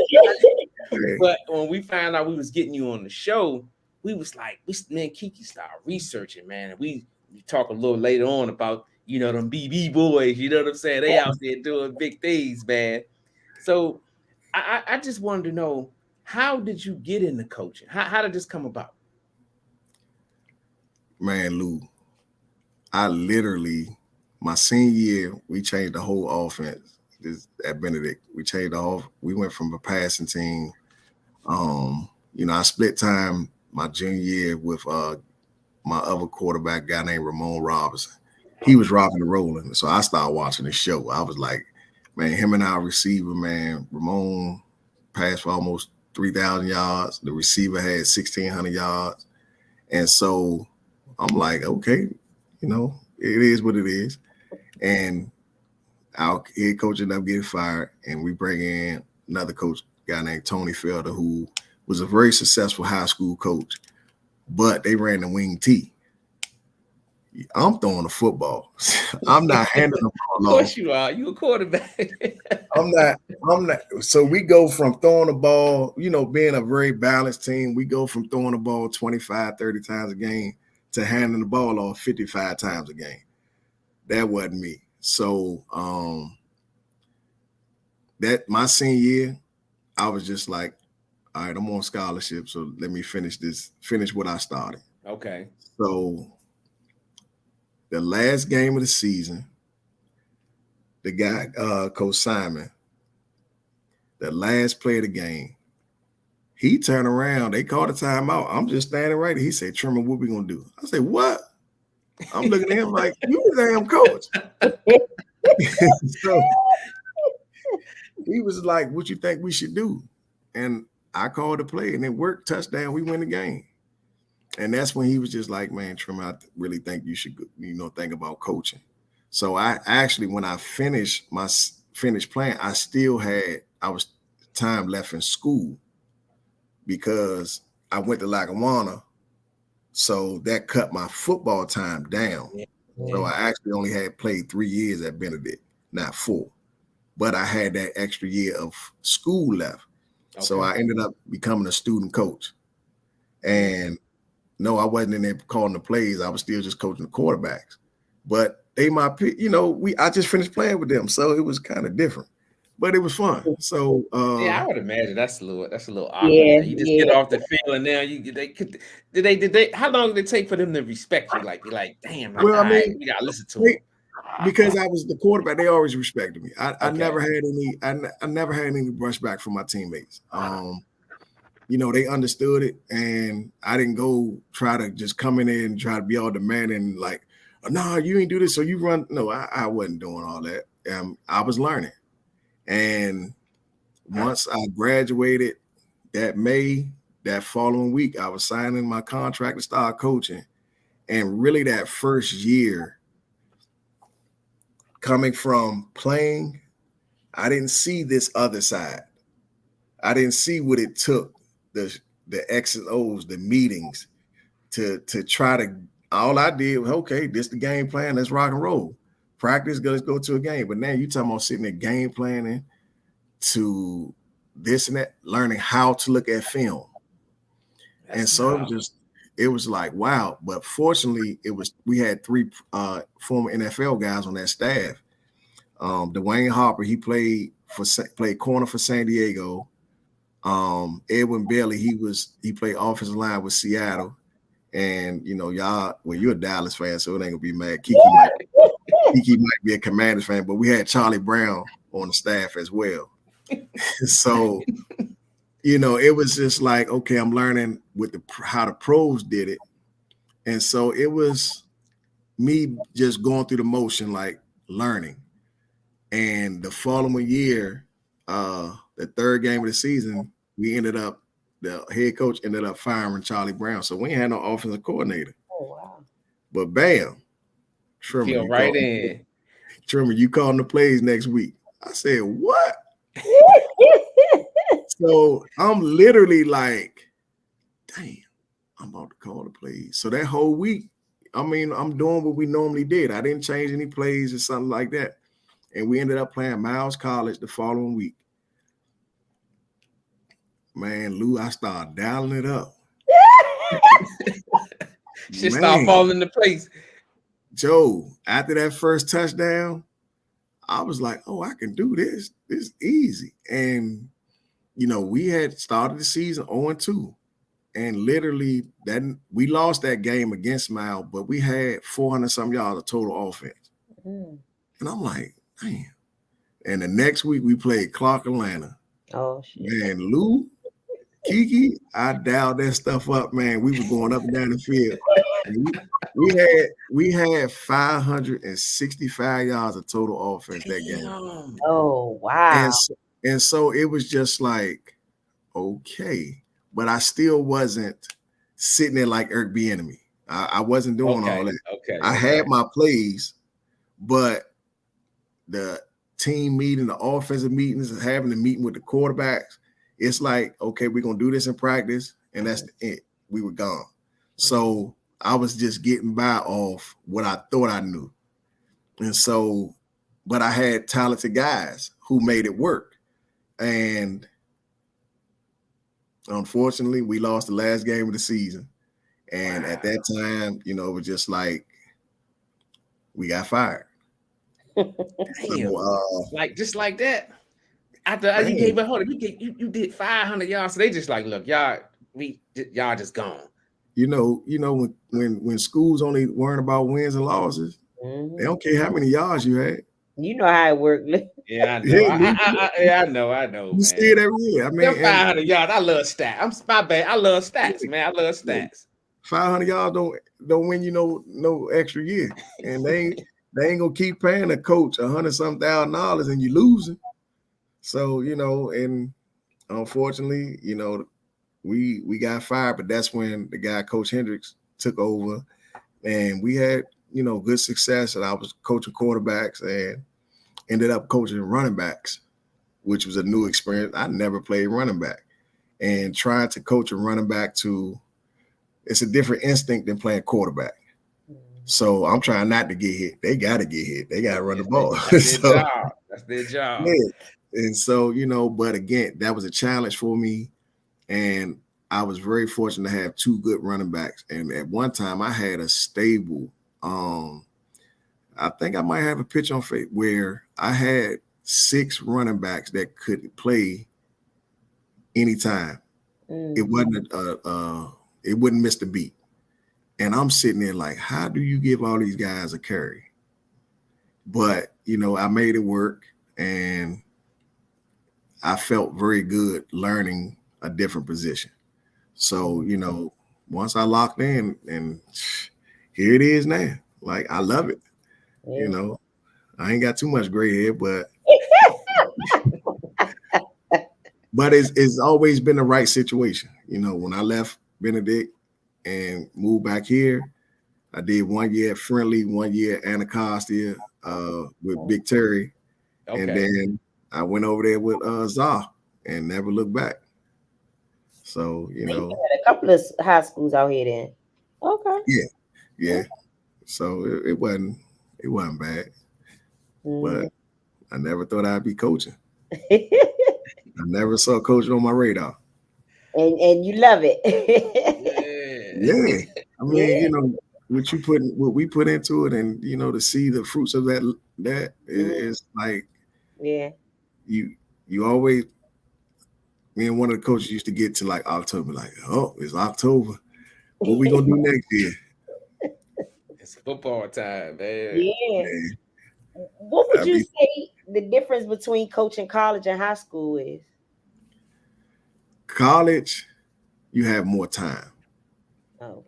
C: but when we found out we was getting you on the show, we was like, me and Kiki started researching, man. And we talk a little later on about, them BB boys, you know what I'm saying? They out there doing big things, man. So I just wanted to know, how did you get into coaching? How did this come about?
D: Man, Lou, I literally, my senior year, we changed the whole offense at Benedict. We changed we went from a passing team. I split time my junior year with my other quarterback guy named Ramon Robinson. He was rocking and rolling. So I started watching the show. I was like, man, him and our receiver, man, Ramon passed for almost 3,000 yards. The receiver had 1,600 yards. And so I'm like, okay, it is what it is. And our head coach ended up getting fired, and we bring in another coach, guy named Tony Felder, who was a very successful high school coach, but they ran the wing T. I'm throwing the football. I'm not handing the ball off.
C: Of course you are. You a quarterback.
D: I'm not. So we go from throwing the ball, being a very balanced team, we go from throwing the ball 25, 30 times a game to handing the ball off 55 times a game. That wasn't me. So that my senior year, I was just like, all right, I'm on scholarship, so let me finish what I started.
C: Okay.
D: So the last game of the season, the guy, Coach Simon, the last play of the game, he turned around. They called a timeout. I'm just standing right there. He said, Trimmer, what we going to do? I said, what? I'm looking at him like, you the damn coach. So he was like, what you think we should do? And I called the play, and it worked. Touchdown. We win the game. And that's when he was just like, man, Trimmer, I really think you should, think about coaching. So I actually, when I finished playing, I was time left in school because I went to Lackawanna. So that cut my football time down. Yeah. So I actually only had played 3 years at Benedict, not 4. But I had that extra year of school left. Okay. So I ended up becoming a student coach. And no, I wasn't in there calling the plays. I was still just coaching the quarterbacks. But they I just finished playing with them. So it was kind of different. But it was fun. So
C: I would imagine that's a little awkward. Yeah, you just get off the field and now did they how long did it take for them to respect you? Like, be like, damn, we gotta listen to them.
D: Because I was the quarterback, they always respected me. I never had any brushback from my teammates. They understood it, and I didn't go try to just come in there and try to be all demanding, like, no, you ain't do this, so you run. No, I wasn't doing all that. I was learning. And once I graduated that following week, I was signing my contract to start coaching. And really that first year, coming from playing, I didn't see this other side. I didn't see what it took, the X and O's, the meetings, to try to, all I did was, okay, this the game plan, let's rock and roll. Practice, let's go to a game. But now you talking about sitting there game planning to this and that, learning how to look at film. And so it was like, wow. But fortunately, we had 3 former NFL guys on that staff. Dwayne Harper, he played corner for San Diego. Edwin Bailey, he played offensive line with Seattle. And y'all, well, you're a Dallas fan, so it ain't gonna be mad. Kiki might be a Commanders fan, but we had Charlie Brown on the staff as well. So, it was just like, okay, I'm learning how the pros did it. And so it was me just going through the motion, like learning. And the following year, the third game of the season, the head coach ended up firing Charlie Brown. So we ain't had no offensive coordinator.
E: Oh, wow.
D: But bam, Trimmer, Trimmer, you calling the plays next week. I said, what? So I'm literally like, damn, I'm about to call the plays. So that whole week, I'm doing what we normally did. I didn't change any plays or something like that. And we ended up playing Miles College the following week. Man, Lou, I started dialing it up.
C: She started falling into place.
D: Joe, after that first touchdown, I was like, oh, I can do this. It's easy. And, we had started the season 0-2. And literally, we lost that game against Miles, but we had 400-some yards of total offense. Mm. And I'm like, damn. And the next week, we played Clark, Atlanta.
E: Oh, shit.
D: Man, Lou, Kiki, I dialed that stuff up, man. We were going up and down the field. We had 565 yards of total offense that game.
E: Oh, wow.
D: And so it was just like, okay. But I still wasn't sitting there like Eric Bieniemy. I wasn't doing all that. I had my plays, but the team meeting, the offensive meetings, having the meeting with the quarterbacks, it's like, okay, we're going to do this in practice, and that's it. We were gone. So I was just getting by off what I thought I knew. And so, but I had talented guys who made it work. And unfortunately, we lost the last game of the season. And at that time, it was just like, we got fired.
C: Damn.
D: So,
C: Like just like that. After you
D: man,
C: gave it, hold on, you did 500 yards. So they just like, look, y'all just gone.
D: you know, when schools only worrying about wins and losses, they don't care how many yards you had.
E: You know how it works.
C: Yeah, I know.
D: Yeah,
C: I know,
D: you
C: man.
D: see it every year. I mean,
C: Them 500 yards. I love stats. I'm my bad. I love stats, man. I love
D: Yeah.
C: stats.
D: 500 yards don't win you no extra year, and they ain't gonna keep paying a coach $100,000 and you losing. So and unfortunately, we got fired, but that's when the guy Coach Hendricks took over, and we had good success. And I was coaching quarterbacks and ended up coaching running backs, which was a new experience. I never played running back, and trying to coach a running back it's a different instinct than playing quarterback. So I'm trying not to get hit. They got to get hit. They got to run the ball.
C: That's their job. That's their job.
D: Yeah. And so, but again, that was a challenge for me. And I was very fortunate to have two good running backs. And at one time I had a stable, I think I might have a picture on Facebook where I had 6 running backs that could play anytime. It wasn't it wouldn't miss the beat. And I'm sitting there like, how do you give all these guys a carry? But, I made it work, and I felt very good learning a different position. So, once I locked in, and here it is now. Like, I love it.
E: Yeah.
D: I ain't got too much gray hair, but it's always been the right situation. When I left Benedict and moved back here, I did 1 year at Friendly, 1 year at Anacostia with Big Terry. Okay. And then I went over there with Zah and never looked back. So,
E: you had a couple of high schools out here then. Okay.
D: Yeah. So it wasn't bad. But I never thought I'd be coaching. I never saw coaching on my radar.
E: And you love it.
D: Yeah. I mean, what we put into it, and to see the fruits of that is like, you always, me and one of the coaches used to get to like October, like, oh, it's October. What we gonna do next year?
C: It's football time, man.
E: Yeah. What would you say the difference between coaching college and high school is?
D: College, you have more time.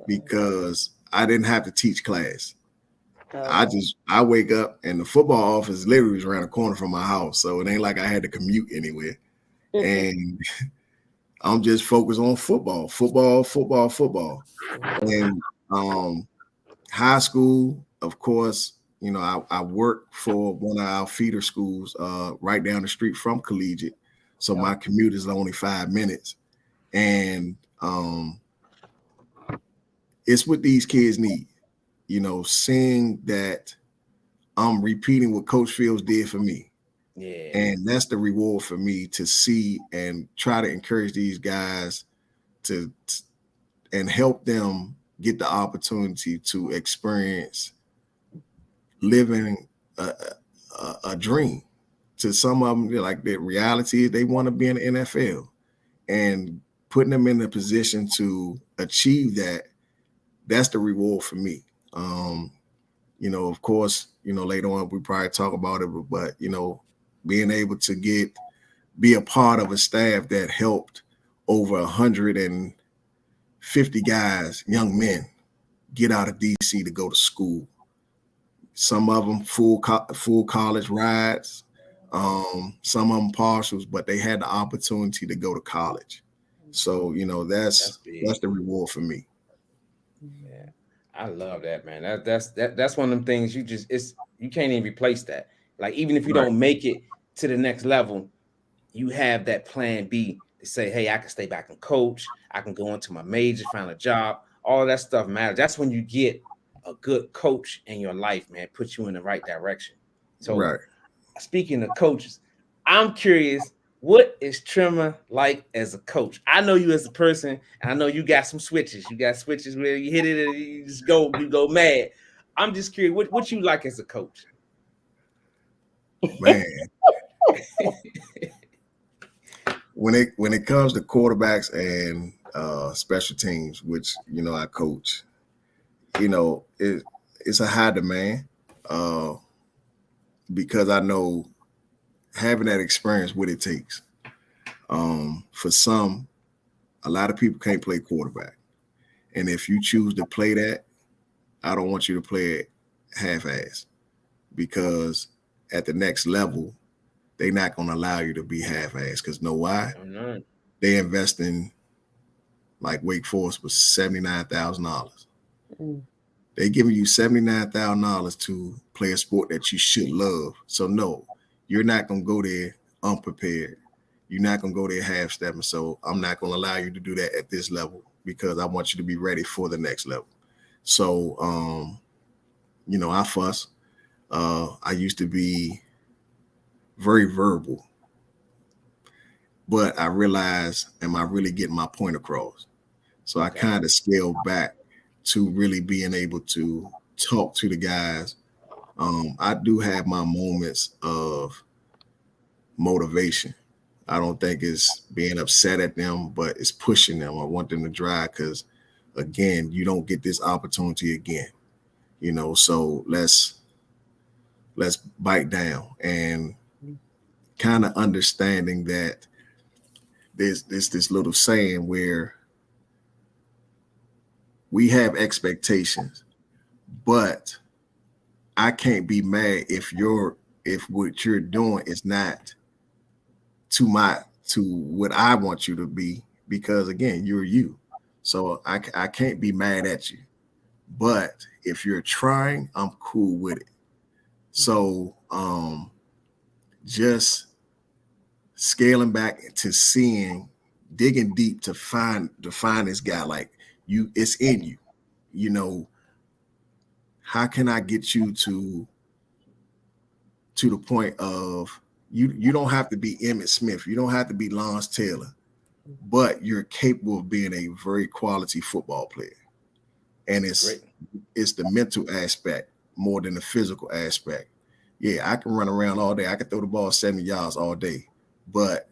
D: Because I didn't have to teach class. I wake up and the football office literally was around the corner from my house. So it ain't like I had to commute anywhere. And I'm just focused on football. And high school, of course, I work for one of our feeder schools right down the street from Collegiate. So my commute is only 5 minutes. And it's what these kids need, seeing that I'm repeating what Coach Fields did for me. Yeah. And that's the reward for me, to see and try to encourage these guys and help them get the opportunity to experience living a dream. To some of them, like, the reality is they want to be in the NFL, and putting them in a position to achieve that. That's the reward for me. Of course, later on we probably talk about it, but being able to be a part of a staff that helped over 150 guys, young men, get out of DC to go to school. Some of them full college rides, some of them partials, but they had the opportunity to go to college. So that's the reward for me.
C: Yeah, I love that, man. That's one of them things you can't even replace that. Like, even if you don't make it to the next level, you have that plan B to say, hey, I can stay back and coach. I can go into my major, find a job. All of that stuff matters. That's when you get a good coach in your life, man. Put you in the right direction. So speaking of coaches, I'm curious, what is Trimmer like as a coach? I know you as a person, and I know you got some switches. You got switches where you hit it and you go mad. I'm just curious, what you like as a coach?
D: Man, when it comes to quarterbacks and special teams, which I coach, it's a high demand because I know having that experience what it takes. For some, a lot of people can't play quarterback, and if you choose to play that, I don't want you to play it half-ass because at the next level, they're not going to allow you to be half-ass because know why? They invest in, like Wake Forest was $79,000. They giving you $79,000 to play a sport that you should love. So no, you're not going to go there unprepared. You're not going to go there half-stepping. So I'm not going to allow you to do that at this level because I want you to be ready for the next level. So, I fuss. I used to be very verbal, but I realized, am I really getting my point across? So I kind of scaled back to really being able to talk to the guys. I do have my moments of motivation. I don't think it's being upset at them, but it's pushing them. I want them to drive because, again, you don't get this opportunity again. So let's bite down and kind of understanding that there's this little saying where we have expectations, but I can't be mad if what you're doing is not to what I want you to be, because again, you're you. So I can't be mad at you. But if you're trying, I'm cool with it. So just scaling back to digging deep to find this guy, like it's in you. How can I get you to the point of you don't have to be Emmitt Smith, you don't have to be Lawrence Taylor, but you're capable of being a very quality football player. And it's the mental aspect more than the physical aspect. Yeah, I can run around all day. I can throw the ball 70 yards all day, but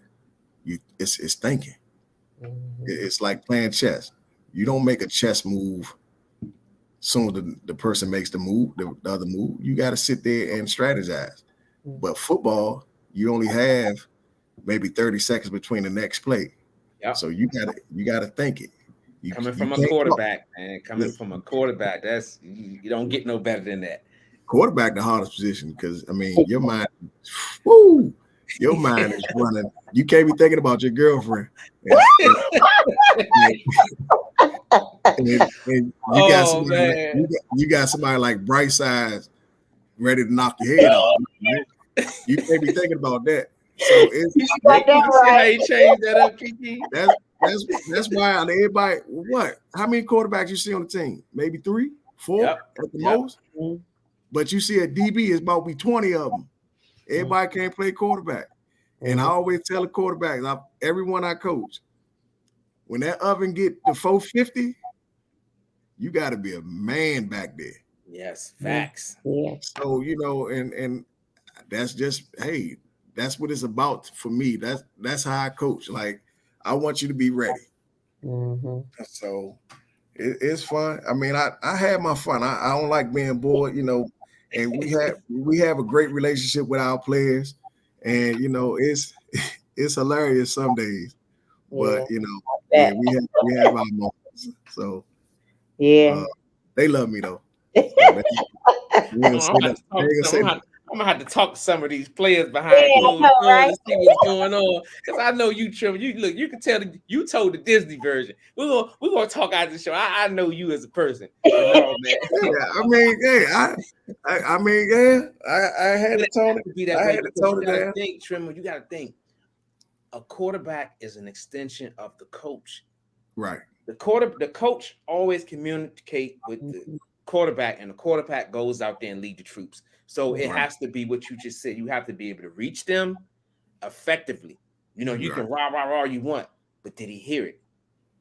D: it's thinking. It's like playing chess. You don't make a chess move soon as the person makes the other move. You got to sit there and strategize. But football, you only have maybe 30 seconds between the next play. Yep. So you gotta think it.
C: Coming from a quarterback, that's you don't get no better than that.
D: Quarterback, the hardest position, because your mind, your mind is running. You can't be thinking about your girlfriend. And you got somebody like Bryce Size ready to knock your head off. You can't be thinking about that. So
C: how you change that up, Kiki?
D: That's why everybody. What? How many quarterbacks you see on the team? Maybe 3, 4 at the most. But you see a DB is about to be 20 of them. Everybody can't play quarterback. And I always tell the quarterbacks, everyone I coach, when that oven get to 450, you got to be a man back there.
C: Yes, facts.
E: Yeah.
D: So and that's just that's what it's about for me. That's how I coach. Like I want you to be ready. So it's fun. I have my fun. I don't like being bored, and we have a great relationship with our players, and it's hilarious some days, but we have our moments. So they love me though.
C: I'm gonna have to talk to some of these players behind closed doors to see what's going on. Because I know you, Trevor. You can tell you told the Disney version. We're gonna talk out the show. I know you as a person. No, man.
D: I had to tone it.
C: Be that way. You gotta think, Trimmer. You gotta think. A quarterback is an extension of the coach.
D: Right.
C: The coach always communicate with the quarterback, and the quarterback goes out there and lead the troops. So it has to be what you just said. You have to be able to reach them effectively. You can rah you want, but did he hear it?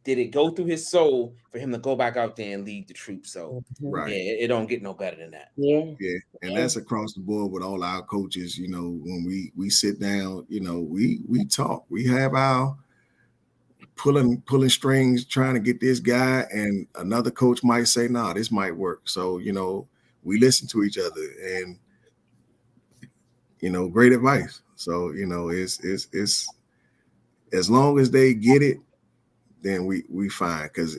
C: did it go through his soul for him to go back out there and lead the troops? So
D: Right.
C: yeah, it don't get no better than that.
E: Yeah.
D: Yeah, and
E: Yeah.
D: that's across the board with all our coaches. You know, when we sit down, you know, we talk. We have our pulling strings, trying to get this guy, and another coach might say, "Nah, this might work." So you know, we listen to each other, and you know, great advice. So you know, it's as long as they get it, then we fine because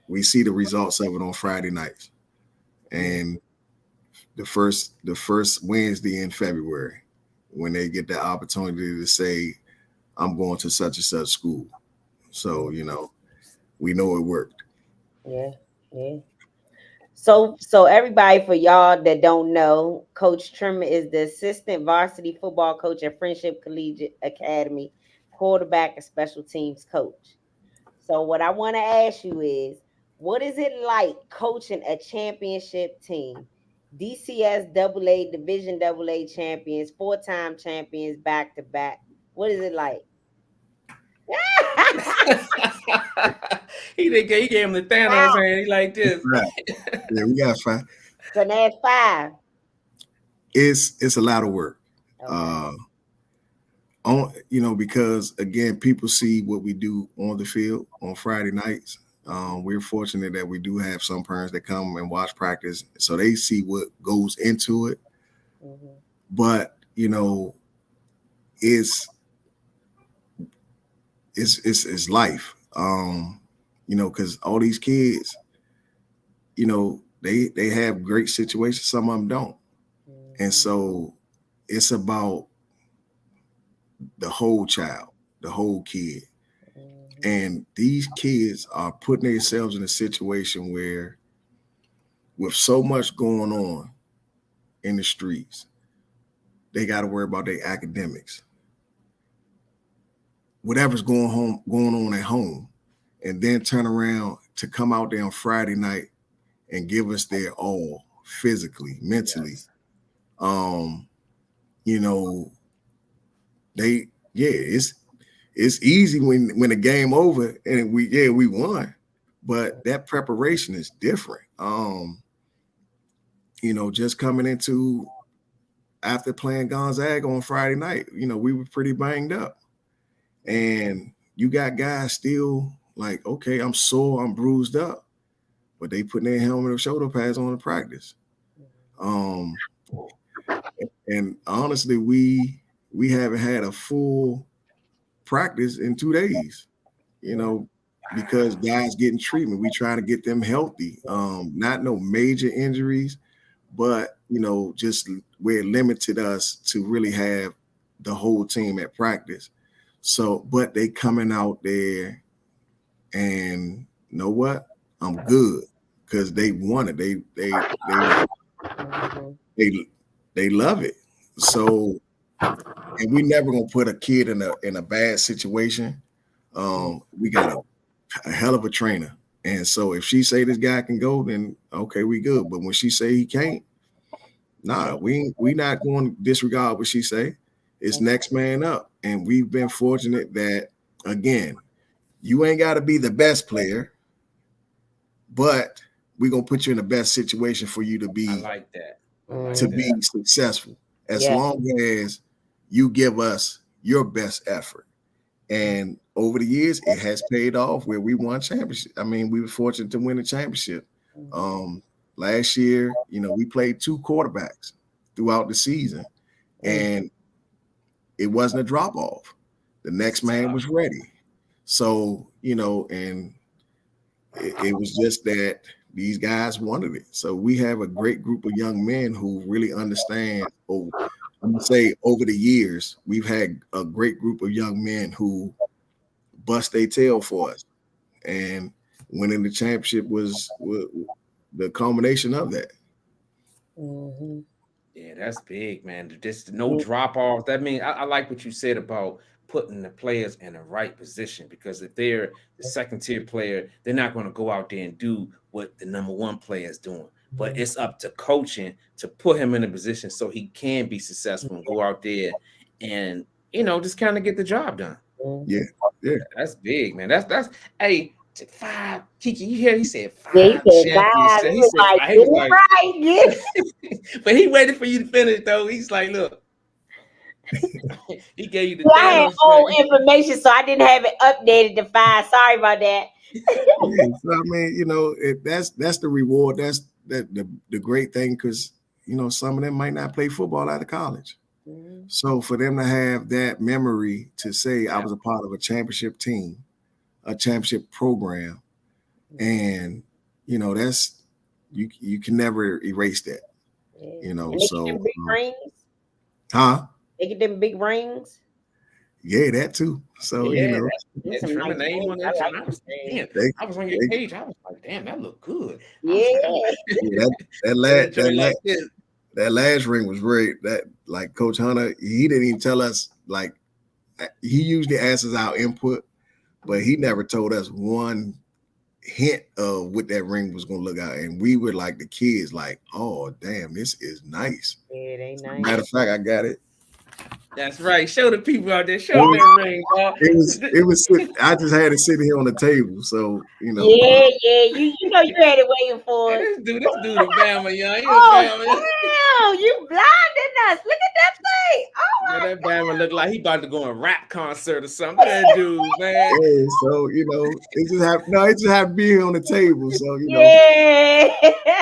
D: we see the results of it on Friday nights, and the first Wednesday in February when they get the opportunity to say, I'm going to such and such school. So, you know, we know it worked.
E: Yeah. Yeah. So everybody, for y'all that don't know, Coach Trimmer is the assistant varsity football coach at Friendship Collegiate Academy, quarterback and special teams coach. So what I want to ask you is, what is it like coaching a championship team? DCS AA Division AA champions, 4-time champions back to back. What is it like?
C: He gave him the Thanos hand. He like this.
D: Right. Yeah, we got five.
E: So that's 5.
D: It's a lot of work.
E: Okay.
D: You know, because again, people see what we do on the field on Friday nights. We're fortunate that we do have some parents that come and watch practice, so they see what goes into it.
E: Mhm.
D: But you know, it's life. You know, because all these kids, you know, they have great situations. Some of them don't, and so it's about the whole child, the whole kid. And these kids are putting themselves in a situation where, with so much going on in the streets, they got to worry about their academics, whatever's going on at home, and then turn around to come out there on Friday night and give us their all physically, mentally.
C: Yes.
D: You know, it's easy when the game over and we won, but that preparation is different. You know, just coming into after playing Gonzaga on Friday night, you know, we were pretty banged up, and you got guys still like, okay, I'm sore, I'm bruised up, but they putting their helmet or shoulder pads on in practice. And honestly, we haven't had a full practice in 2 days, you know, because guys getting treatment. We trying to get them healthy. Not no major injuries, but you know, just where it limited us to really have the whole team at practice. So, but they coming out there and you know what? I'm good because they want it. They love it. So, and we never gonna put a kid in a bad situation. We got a hell of a trainer, and so if she say this guy can go, then okay, we good. But when she say he can't, nah, we not going to disregard what she say. It's next man up, and we've been fortunate that again, you ain't got to be the best player, but we're gonna put you in the best situation for you to be
C: I like that.
D: be successful, as
E: Yeah.
D: long as you give us your best effort. And over the years, it has paid off where we won championship. I mean, we were fortunate to win a championship. Last year, you know, we played 2 quarterbacks throughout the season, and it wasn't a drop off. The next man was ready. So, you know, and it was just that these guys wanted it. So we have a great group of young men who really understand. I'm gonna say over the years, we've had a great group of young men who bust their tail for us, and winning the championship was the culmination of that.
C: Yeah, that's big, man. Just no drop offs. That means I like what you said about putting the players in the right position, because if they're the second tier player, they're not going to go out there and do what the number one player is doing. But it's up to coaching to put him in a position so he can be successful and go out there and, you know, just kind of get the job done.
D: Yeah.
C: That's big, man. That's hey. 5 Kiki, you hear? He said 5
E: Yeah, he said 5.
C: champions.
E: He
C: He
E: was
C: said
E: like,
C: 5. He
E: get
C: was
E: it
C: like,
E: right, yeah.
C: but he waited for you to finish though. He's like, look, he gave you the
E: I had
C: Thanos
E: old
C: track.
E: information, so I didn't have it updated to 5. Sorry about that.
D: Yeah, so I mean, that's the reward. That's the great thing, because some of them might not play football out of college.
E: Mm-hmm.
D: So for them to have that memory to say I was a part of a championship team, a championship program, and that's you can never erase that.
E: Yeah. And they
D: So
E: get them big rings.
D: huh?
E: They get them big rings.
D: Yeah, that too. So
C: Yeah,
E: There's
C: that
E: some
C: Trimmer
E: nice
C: name
E: rings.
C: on
E: I
C: that.
E: like
C: I was
E: them
C: damn.
E: rings.
C: I was on your page. I was like, damn, that looked good.
E: Yeah.
D: That last ring was great. That, like, Coach Hunter, he didn't even tell us. Like, he usually asks us our input, but he never told us one hint of what that ring was going to look like. And we were like the kids, like, oh, damn, this is nice.
E: Yeah, they nice.
D: Matter of fact, I got it.
C: That's right. Show the people out there. Show them that ring, dog.
D: It was. I just had it sitting here on the table, so
E: Yeah. You know you had it waiting for
C: Hey,
E: us.
C: this dude a Bama, young. He a
E: Oh,
C: Bama.
E: damn, you blinding us. Look at that thing. Oh,
C: Yeah,
E: my
C: that Bama look like he about to go on a rap concert or something. That dude, man.
D: yeah, so it just have to be here on the table. So
E: yeah.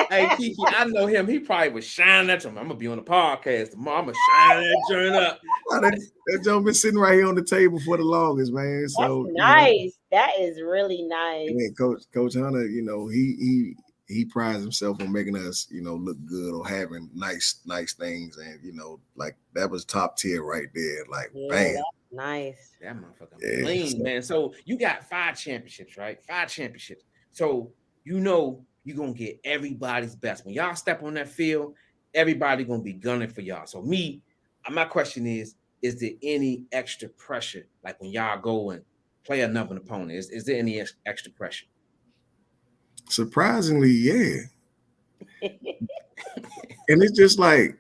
C: Hey, Kiki, I know him. He probably was shining at him. I'm gonna be on the podcast tomorrow. I'm gonna shine that joint up.
D: that joint been sitting right here on the table for the longest, man. So
E: That's nice. That is really nice.
D: And then Coach Hunter, he prides himself on making us, look good or having nice things, and like that was top tier right there. Like, bam,
E: that's nice.
C: That motherfucker clean, man. So you got 5 championships, right? 5 championships. So you're gonna get everybody's best. When y'all step on that field, everybody gonna be gunning for y'all. So my question is there any extra pressure, like when y'all go and play another opponent? Is there any extra pressure?
D: Surprisingly, yeah. And it's just like,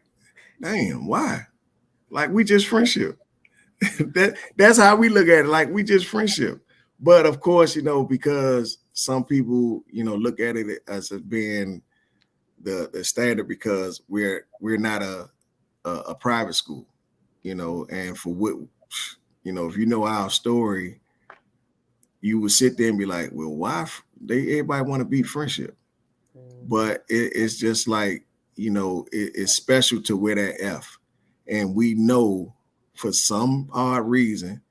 D: damn, why? Like, we just friendship. That's how we look at it. Like, we just friendship. But of course, because some people, look at it as being the standard, because we're not a private school, and for what, if you know our story, you would sit there and be like, well, why everybody want to beat friendship? But it's just like, it's special to wear that F. And we know for some odd reason,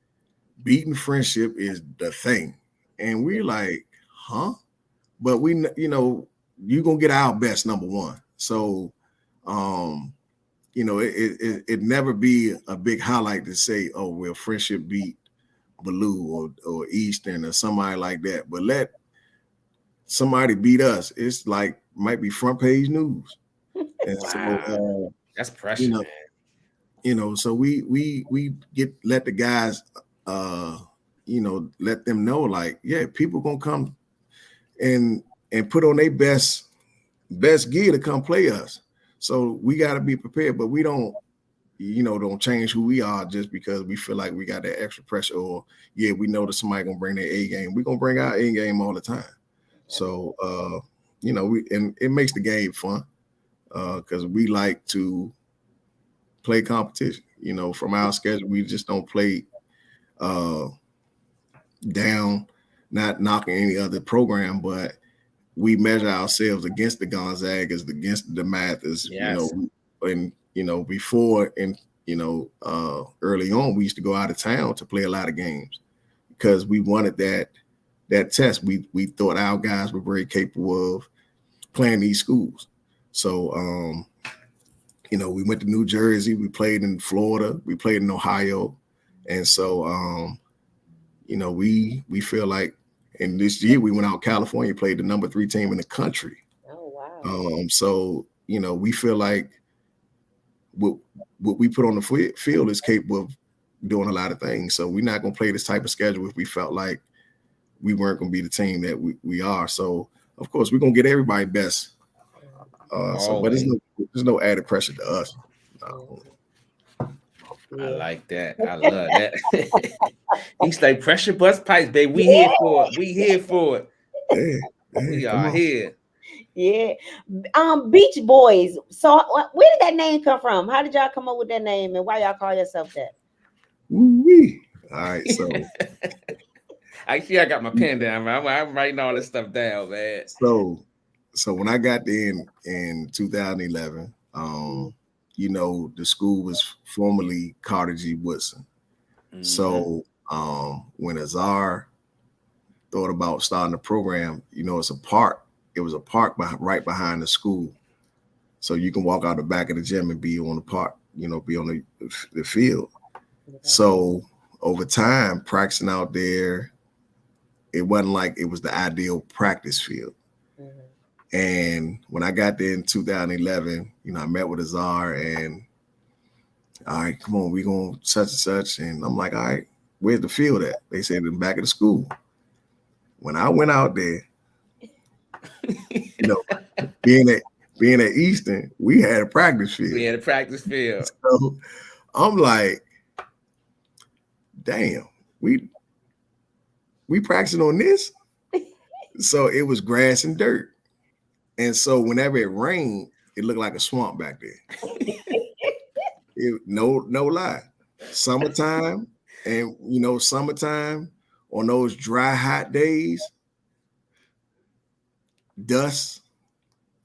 D: beating friendship is the thing. And we're like, huh? But we, you're going to get our best, number one. So, it never be a big highlight to say, oh, well, friendship beat Blue or Eastern or somebody like that. But let somebody beat us, it's like might be front page news. And
C: wow.
D: So
C: that's pressure, man.
D: So we let the guys let them know, like, yeah, people gonna come and put on their best gear to come play us. So we got to be prepared, but we don't change who we are just because we feel like we got that extra pressure, or we know that somebody gonna bring their A game. We're gonna bring our A game all the time. So and it makes the game fun because we like to play competition. From our schedule, we just don't play down, not knocking any other program, but we measure ourselves against the Gonzagas, against the Mathis, and before and early on, we used to go out of town to play a lot of games because we wanted that test. We thought our guys were very capable of playing these schools. So we went to New Jersey, we played in Florida, we played in Ohio, and so we feel like. And this year we went out to California, played the number 3 team in the country.
E: Oh, wow.
D: So, we feel like what we put on the field is capable of doing a lot of things. So we're not going to play this type of schedule if we felt like we weren't going to be the team that we are. So, of course, we're going to get everybody best. But there's no added pressure to us. No.
C: I
E: Yeah.
C: like that. I love that. He's like pressure bust pipes, baby. We
E: Yeah.
C: here for it. We here for it.
D: Hey,
C: We
D: come
C: are
D: on.
C: here.
E: Yeah. Beach Boys. So where did that name come from? How did y'all come up with that name and why y'all call yourself that?
D: Woo-wee. All right, so
C: Actually, I got my pen down, man. I'm writing all this stuff down, man.
D: so when I got there in 2011, you know, the school was formerly Carter G. Woodson. So when Azar thought about starting the program, you know, it's a park. It was a park right behind the school. So you can walk out the back of the gym and be on the park, you know, be on the field. So over time, practicing out there, it wasn't like it was the ideal practice field. And when I got there in 2011, you know, I met with Azar and, all right, come on, we going such and such. And I'm like, all right, where's the field at? They said in the back of the school. When I went out there, you know, being at Eastern, we had a practice field.
C: We had a practice field.
D: So I'm like, damn, we practicing on this. So it was grass and dirt. And so whenever it rained, it looked like a swamp back there. No lie. Summertime, and you know, summertime on those dry, hot days, dust.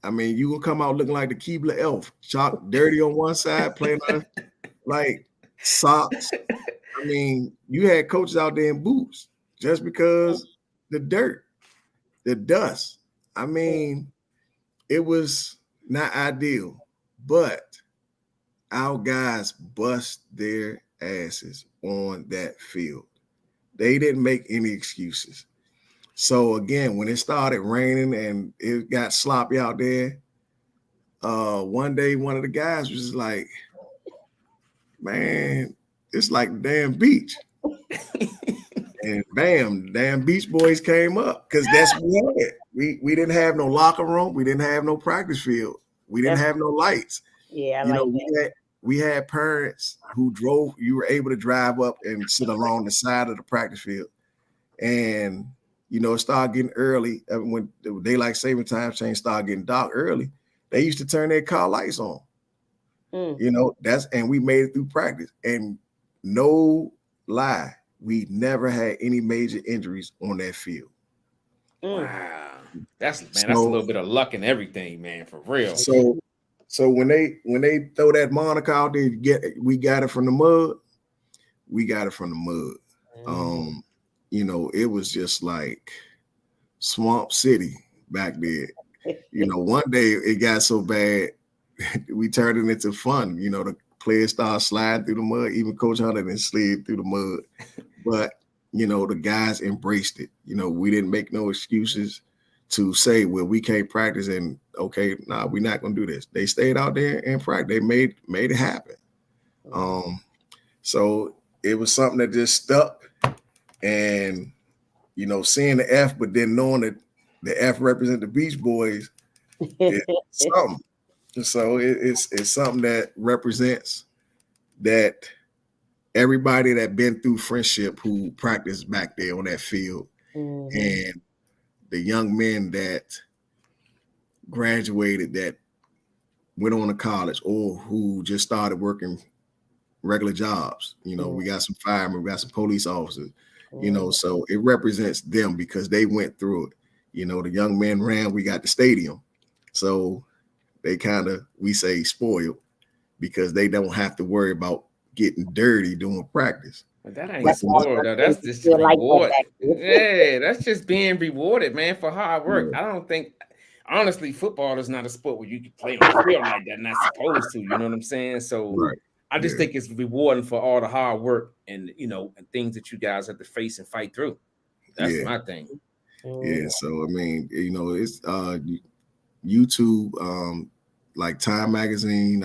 D: I mean, you will come out looking like the Keebler elf, chalk dirty on one side, playing on like socks. I mean, you had coaches out there in boots just because the dirt, the dust. I mean, it was not ideal, but our guys bust their asses on that field. They didn't make any excuses. So again, when it started raining and it got sloppy out there, one day one of the guys was just like, man, it's like the damn beach. And bam, damn Beach Boys came up because that's what we had. We didn't have no locker room. We didn't have no practice field. We didn't have no lights.
E: Yeah,
D: you know, we had parents who drove. You were able to drive up and sit along the side of the practice field. And, you know, it started getting early. When the daylight saving time change started getting dark early, they used to turn their car lights on. You know, and we made it through practice. And no lie, we never had any major injuries on that field.
C: Wow. That's a little bit of luck and everything, man, for real.
D: So when they throw that moniker out there, we got it from the mud. We got it from the mud. You know, it was just like Swamp City back there. You know, one day it got so bad, we turned it into fun. You know, the players started sliding through the mud. Even Coach Hunter didn't slid through the mud. But, you know, the guys embraced it. You know, we didn't make no excuses to say, well, we can't practice and okay, nah, we're not gonna do this. They stayed out there and practiced. They made it happen. So it was something that just stuck. And, you know, seeing the F, but then knowing that the F represent the Beach Boys, it's something. So it's something that represents that everybody that been through friendship who practiced back there on that field, and the young men that graduated that went on to college or who just started working regular jobs. You know, we got some firemen, we got some police officers, you know, so it represents them because they went through it. You know, the young men ran, we got the stadium. So they kind of, we say, spoiled because they don't have to worry about getting dirty doing practice.
C: But that ain't spoiled though. That's just reward. Yeah, that's just being rewarded, man, for hard work. I don't think, honestly, football is not a sport where you can play on the field like that, not supposed to. You know what I'm saying? So I just think it's rewarding for all the hard work and, you know, and things that you guys have to face and fight through. That's my thing.
D: Yeah. So I mean, you know, it's YouTube, like Time Magazine,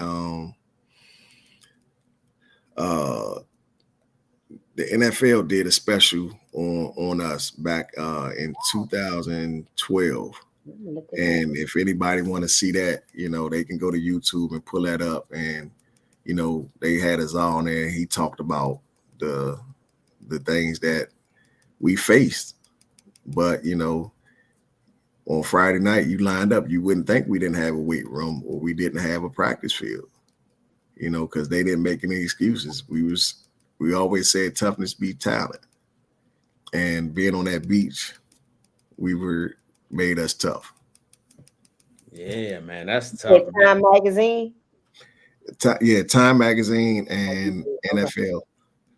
D: the NFL did a special on us back in 2012. And if anybody want to see that, you know, they can go to YouTube and pull that up. And, you know, they had us on there. And he talked about the things that we faced. But, you know, on Friday night, you lined up, you wouldn't think we didn't have a weight room or we didn't have a practice field, you know, because they didn't make any excuses. We always said toughness beat talent. And being on that beach, made us tough.
C: Yeah, man, that's tough.
E: Time magazine.
D: Time magazine and NFL.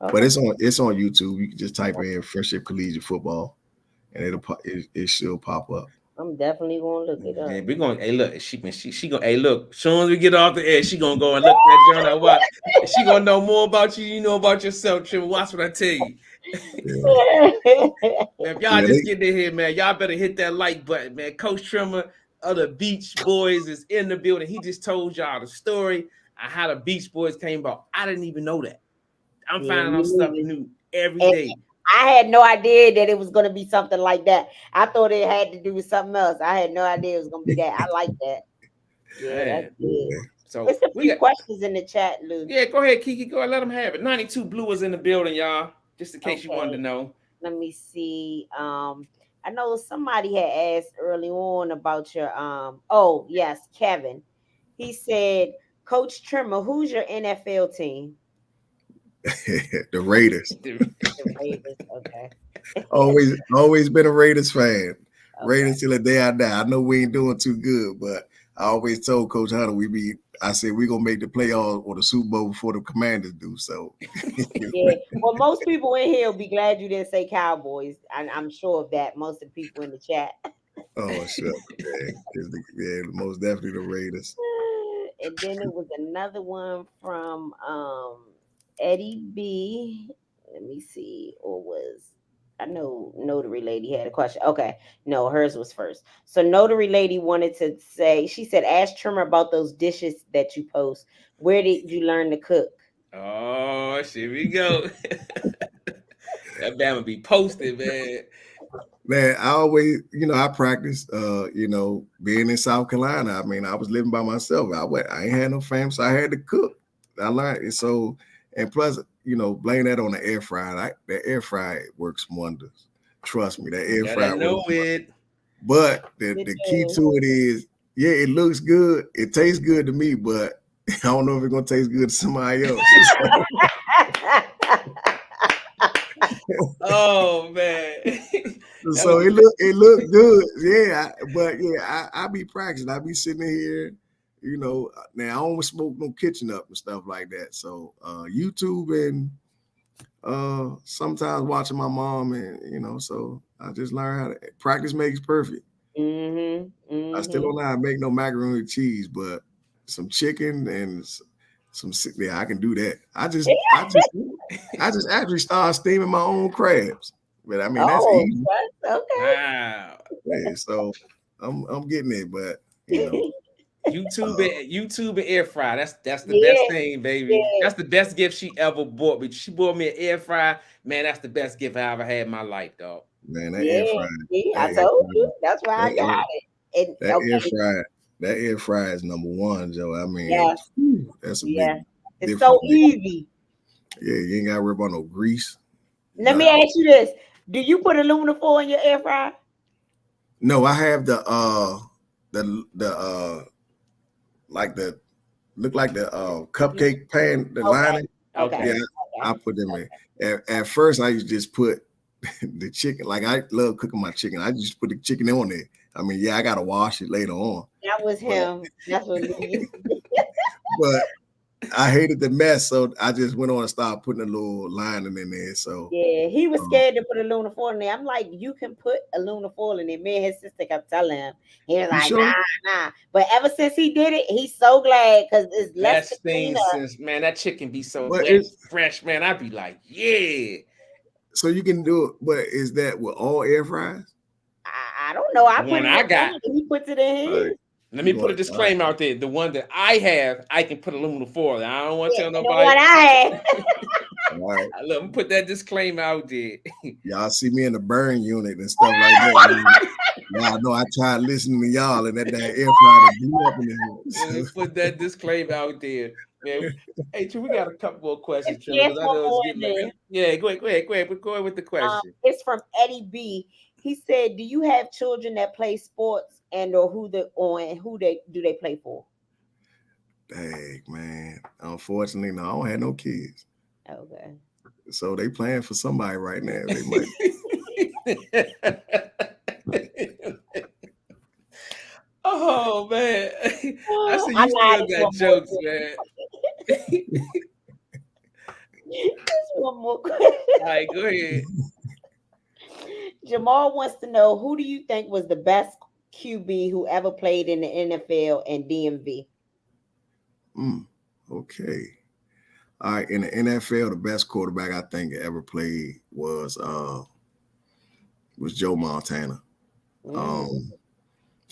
E: Okay.
D: But it's on YouTube. You can just type in Friendship Collegiate Football, and it should pop up.
E: I'm definitely gonna look it up.
C: Yeah, we're gonna. Hey, look, she gonna. Hey, look. As soon as we get off the air, she gonna go and look that joint up. Watch. She gonna know more about you. You know about yourself, Trim. Watch what I tell you.
D: Yeah.
C: Man, if y'all just get in here, man, y'all better hit that like button, man. Coach Trimmer of the Beach Boys is in the building. He just told y'all the story on how the Beach Boys came about. I didn't even know that. I'm finding out stuff new every day.
E: I had no idea that it was going to be something like that. I thought it had to do with something else. I had no idea it was going to be that. I like that. Yeah, that's good.
C: So
E: there's a few questions in the chat, Lou.
C: Yeah, go ahead, Kiki. Go ahead, let them have it. 92 Blue is in the building, y'all. Just in case you wanted to know.
E: Let me see. I know somebody had asked early on about your oh yes, Kevin. He said, Coach Trimmer, who's your NFL team?
D: The Raiders.
E: The Raiders, okay.
D: always been a Raiders fan. Okay. Raiders till the day I die. I know we ain't doing too good, but I always told Coach Hunter I said we're gonna make the playoffs or the Super Bowl before the Commanders do. So
E: yeah. Well, most people in here will be glad you didn't say Cowboys. I'm sure of that. Most of the people in the chat.
D: Oh, sure. Yeah, most definitely the Raiders.
E: And then it was another one from Eddie B. Let me see. Or was I know Notary Lady had a question. Okay. No, hers was first. So Notary Lady wanted to say, she said, ask Trimmer about those dishes that you post. Where did you learn to cook?
C: Oh, here we go. That bama be posted, man.
D: Man, I always, I practice, being in South Carolina. I mean, I was living by myself. I ain't had no family, so I had to cook. I learned it. So, and plus, blame that on the air fryer. The air fryer works wonders. Trust me, that air fryer.
C: I know it.
D: But the key to it is, yeah, it looks good. It tastes good to me, but I don't know if it's gonna taste good to somebody else.
C: Oh man.
D: So it looked good. Yeah, I be practicing. I be sitting here, now I don't smoke no kitchen up and stuff like that. So YouTube and sometimes watching my mom and so I just learned how to practice makes perfect.
E: Mm-hmm.
D: I still don't know how to make no macaroni and cheese, but some chicken and some I can do that. I just actually started steaming my own crabs. But I mean that's easy.
E: That's okay.
C: Wow.
D: Yeah, so I'm getting it, but
C: YouTube and air fryer. That's the best thing, baby. Yeah. That's the best gift she ever bought me. She bought me an air fryer. Man, that's the best gift I ever had in my life, dog.
D: Man, that air fryer.
E: I told you. That's why I got it.
D: That air fryer is number one, Joe. I mean, that's a big
E: it's so easy.
D: Yeah, you ain't gotta worry about no grease.
E: Let me ask you this. Do you put aluminum foil in your air fryer?
D: No, I have the cupcake pan, the lining.
C: Okay.
D: Yeah, I put them in. At first, I used to just put the chicken. Like I love cooking my chicken. I just put the chicken on there. I mean, I gotta wash it later on.
E: That was him. That's what it is.
D: But I hated the mess, so I just went on and started putting a little lining in there. So
E: he was scared to put aluminum foil in there. I'm like, you can put aluminum foil in there. Me and his sister kept telling him. He was like, nah. But ever since he did it, he's so glad because it's less
C: thing since man, that chicken be so fresh, man. I'd be like, yeah.
D: So you can do it, but is that with all air fryers?
E: I don't know. He puts it in here.
D: Right.
C: Let me put a disclaimer out there. The one that I have, I can put aluminum foil. I don't want to tell nobody.
E: What I have.
D: Right.
C: Let me put that disclaimer out there.
D: Y'all see me in the burn unit and stuff like that. Y'all know I tried listening to y'all and that air fryer blew up in there.
C: Let me put that disclaimer out there. man. Hey, Trim, we got a couple more questions, Trim,
E: Yes,
C: because I
E: one
C: know it's
E: more
C: getting
E: then.
C: like, yeah, go ahead. Go ahead with the question.
E: It's from Eddie B. He said, "Do you have children that play sports and or who they do they play for?"
D: Dang, man. Unfortunately, no, I don't have no kids.
E: Okay.
D: So they playing for somebody right now. They might.
C: Oh man, I see
E: I
C: you
E: lied.
C: still
E: It's
C: got
E: one more.
C: jokes, man.
E: There's one more question.
C: All right, go ahead.
E: Jamal wants to know, who do you think was the best QB who ever played in the NFL and DMV?
D: Okay. All right. In the NFL, the best quarterback I think ever played was Joe Montana.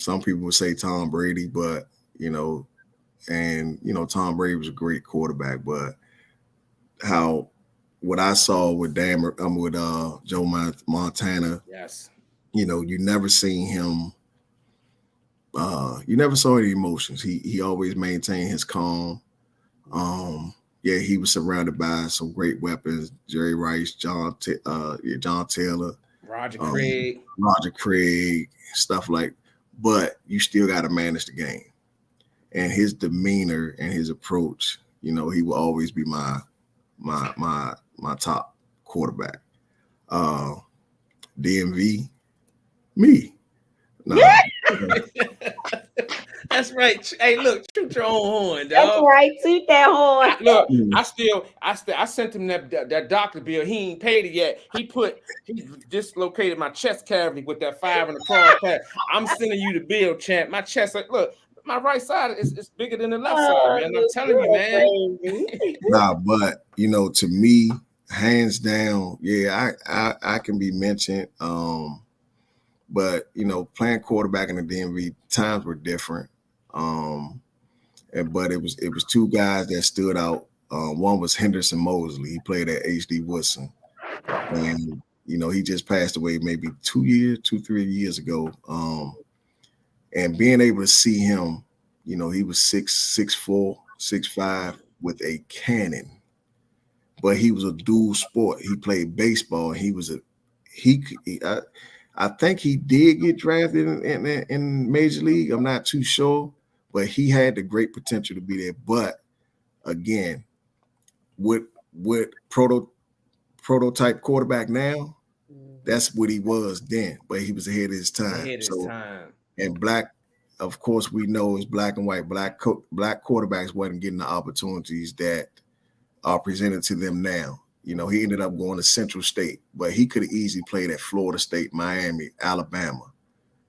D: Some people would say Tom Brady, but Tom Brady was a great quarterback, but what I saw with Joe Montana,
C: Yes.
D: You never seen him. You never saw any emotions. He always maintained his calm. Yeah, he was surrounded by some great weapons: Jerry Rice, John Taylor,
C: Roger Craig,
D: stuff like. But you still got to manage the game, and his demeanor and his approach. He will always be my top quarterback. DMV, me. No.
C: That's right. Hey, look, shoot your own horn, dog.
E: That's right. Toot that horn.
C: I sent him that doctor bill. He ain't paid it yet. He dislocated my chest cavity with that 5 in the cross pad. I'm sending you the bill, champ. My chest, look, my right side is bigger than the left side, man. I'm telling you, man.
D: Nah, but to me, hands down, yeah, I can be mentioned. But playing quarterback in the DMV, times were different. But it was two guys that stood out. One was Henderson Mosley. He played at HD Woodson, and he just passed away maybe 3 years ago. And being able to see him, he was 6'4", 6'5", with a cannon. But he was a dual sport. He played baseball. I think he did get drafted in Major League. I'm not too sure, but he had the great potential to be there. But again, with prototype quarterback now, that's what he was then. But he was ahead of his time. And black, of course, we know is black and white. Black quarterbacks wasn't getting the opportunities that are presented to them now. He ended up going to Central State, but he could have easily played at Florida State, Miami, Alabama,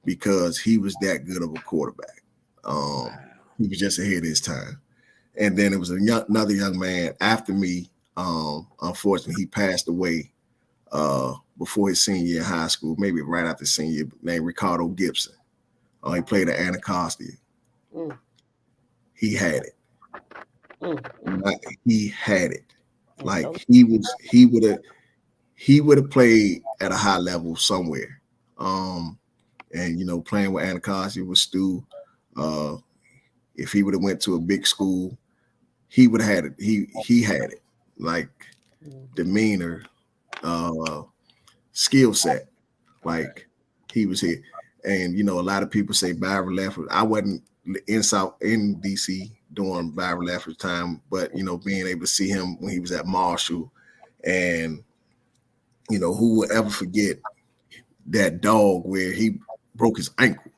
D: because he was that good of a quarterback. He was just ahead of his time. And then it was another young man after me. Unfortunately, he passed away before his senior year in high school, maybe right after senior year, named Ricardo Gibson. He played at Anacostia. He had it. He had it. Like he would have played at a high level somewhere. And playing with Anacostia with Stu, if he would have went to a big school, he would have had it. He had it. Like demeanor, skill set. Like he was here. And a lot of people say Byron Lefford. I wasn't in DC during Byron Lefford's time, but being able to see him when he was at Marshall, and who would ever forget that dog where he broke his ankle,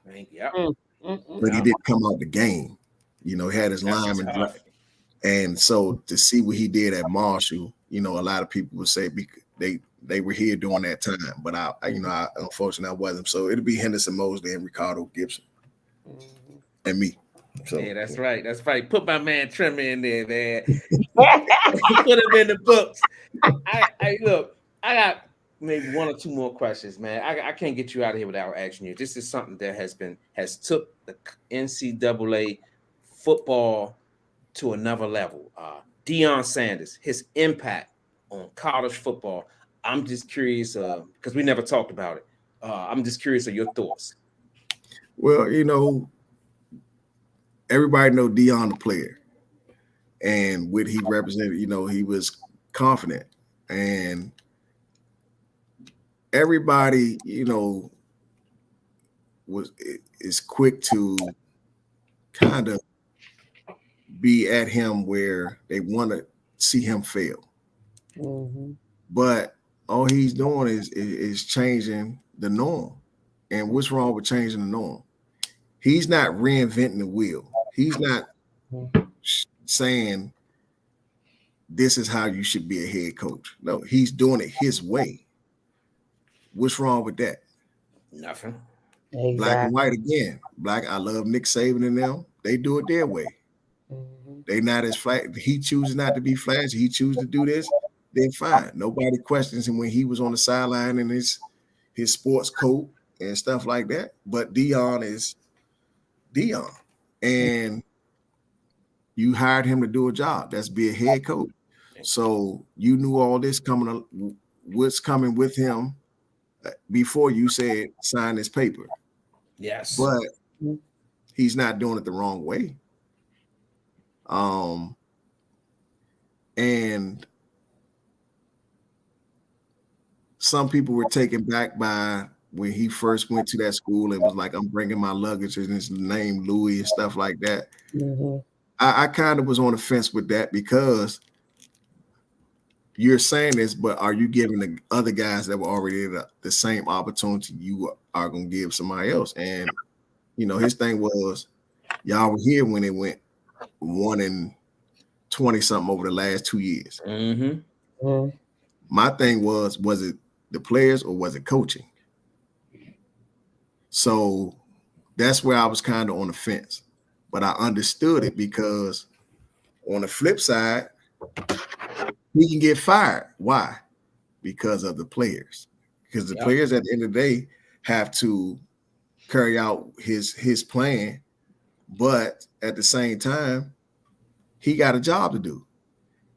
D: but he didn't come out the game. He had his lineman, and so to see what he did at Marshall, a lot of people would say they were here during that time, but I unfortunately I wasn't. So it'll be Henderson Mosley and Ricardo Gibson and me. So,
C: yeah, that's right. That's right. Put my man Trimmer in there, man. Put him in the books. I look, I got maybe one or two more questions, man. I can't get you out of here without asking you. This is something that has took the NCAA football to another level. Deion Sanders, his impact on college football. I'm just curious, because we never talked about it. I'm just curious of your thoughts.
D: Well, everybody know Deion the player, and what he represented, he was confident, and everybody, is quick to kind of be at him where they want to see him fail.
E: Mm-hmm.
D: But all he's doing is changing the norm. And what's wrong with changing the norm? He's not reinventing the wheel. He's not saying this is how you should be a head coach. No, he's doing it his way. What's wrong with that?
C: Nothing.
E: Exactly.
D: Black and white again. Black, I love Nick Saban and them. They do it their way.
E: Mm-hmm.
D: They not as flat. He chooses not to be flashy. He chooses to do this. Then fine. Nobody questions him when he was on the sideline in his sports coat and stuff like that. But Dion is Dion, and you hired him to do a job. That's be a head coach. So you knew all this coming. What's coming with him before you said sign this paper.
C: Yes,
D: but he's not doing it the wrong way. And some people were taken back by when he first went to that school and was like, I'm bringing my luggage and his name Louis and stuff like that.
E: Mm-hmm.
D: I kind of was on the fence with that because you're saying this, but are you giving the other guys that were already the same opportunity you are going to give somebody else? And, his thing was, y'all were here when it went 1-20 something over the last 2 years.
C: Mm-hmm.
E: Mm-hmm.
D: My thing was it the players or was it coaching? So that's where I was kind of on the fence, but I understood it because on the flip side, he can get fired. Why? Because of the players. Because the players at the end of the day have to carry out his plan, but at the same time, he got a job to do.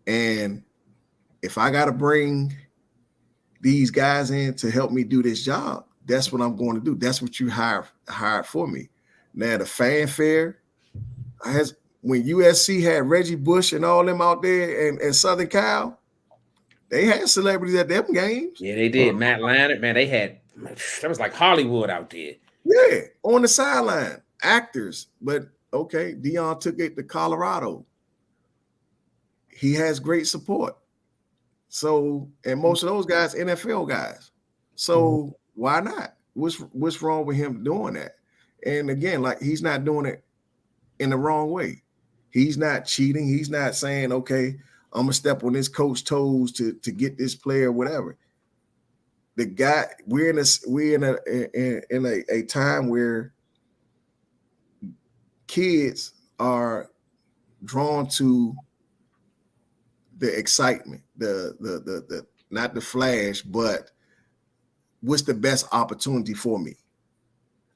D: And if I got to bring these guys in to help me do this job, that's what I'm going to do. That's what you hired for me. Now the fanfare, when USC had Reggie Bush and all them out there and Southern Cal, they had celebrities at them games.
C: Yeah, they did. Matt Leinart, man, that was like Hollywood out there.
D: Yeah, on the sideline, actors. But okay, Dion took it to Colorado. He has great support. So, and most of those guys, NFL guys. So why not? What's wrong with him doing that? And again, like he's not doing it in the wrong way. He's not cheating. He's not saying, okay, I'm gonna step on this coach's toes to get this player, whatever. The guy, we're in a time where kids are drawn to the excitement, the not the flash, but what's the best opportunity for me?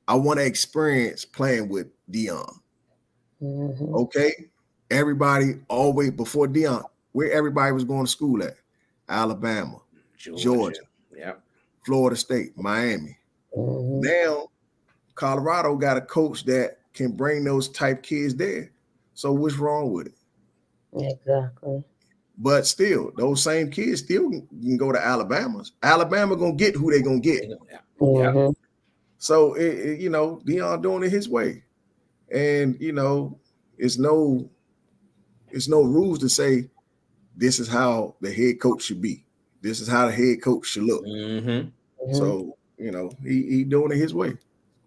D: I want to experience playing with Dion.
E: Mm-hmm.
D: Okay, everybody always before Dion, where everybody was going to school at? Alabama, Georgia, Florida State, Miami.
E: Mm-hmm.
D: Now, Colorado got a coach that can bring those type kids there. So what's wrong with it?
E: Exactly.
D: But still, those same kids still can go to Alabama. Alabama gonna get who they gonna get.
E: Mm-hmm.
D: So Dion doing it his way, and it's no rules to say this is how the head coach should be. This is how the head coach should look.
C: Mm-hmm.
D: So he doing it his way.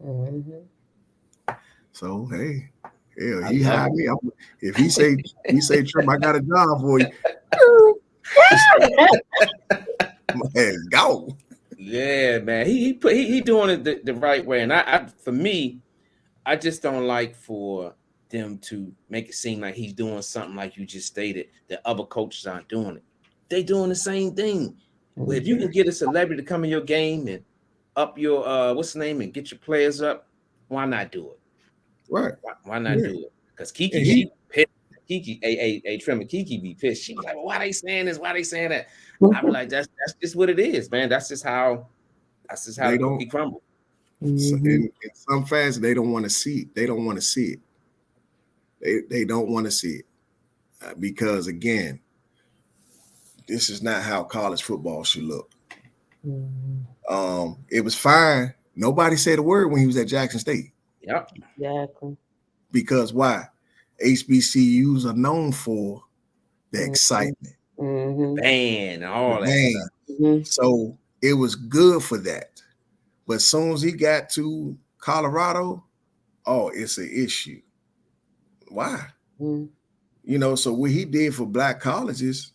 E: Mm-hmm.
D: So hey, hell, he hired me. If he say Trim, I got a job for you. Man, go.
C: Yeah, man. He doing it the right way. And I for me, I just don't like for them to make it seem like he's doing something like you just stated that other coaches aren't doing it. They doing the same thing. Well, if you can get a celebrity to come in your game and up your what's the name and get your players up, why not do it?
D: Right.
C: Why not do it? Because Kiki pissed. Kiki, Trim and Kiki be pissed. She was like, well, why they saying this? Why they saying that? I be like, that's just what it is, man. That's just how the cookie crumbles.
E: Mm-hmm.
D: In some fans, they don't want to see it. They don't want to see it. They don't want to see it. because again, this is not how college football should look. It was fine. Nobody said a word when he was at Jackson State.
C: Yep.
E: Exactly.
D: Because why? HBCUs are known for the excitement.
C: Band and all that stuff.
D: So it was good for that. But as soon as he got to Colorado, oh, it's an issue. Why? You know, so what he did for black colleges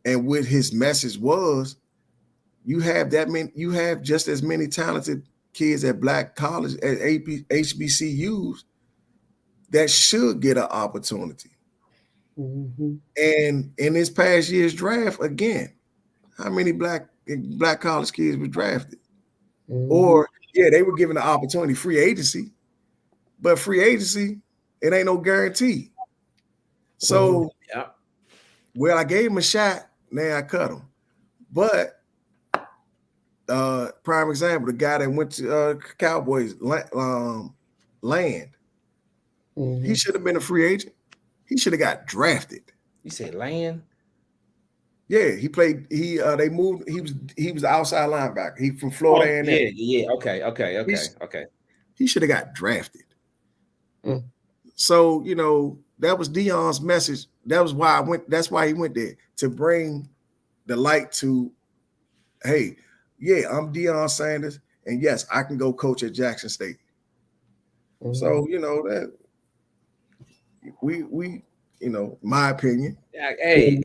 D: and what his message was, you have just as many talented kids at black college at HBCUs that should get an opportunity. And in this past year's draft, again, how many black college kids were drafted? Or they were given the opportunity, free agency, but free agency, it ain't no guarantee. So, well, I gave him a shot, now I cut him. But prime example, the guy that went to Cowboys Land, he should have been a free agent. He should have got drafted.
C: You say Land?
D: Yeah, he played. They moved. He was outside linebacker. He from Florida.
C: Okay.
D: He should have got drafted. So you know that was Deion's message. That was why I went. That's why he went there, to bring the light to, hey, yeah, I'm Deion Sanders, and yes, I can go coach at Jackson State. So you know that we you know, my opinion.
C: Hey,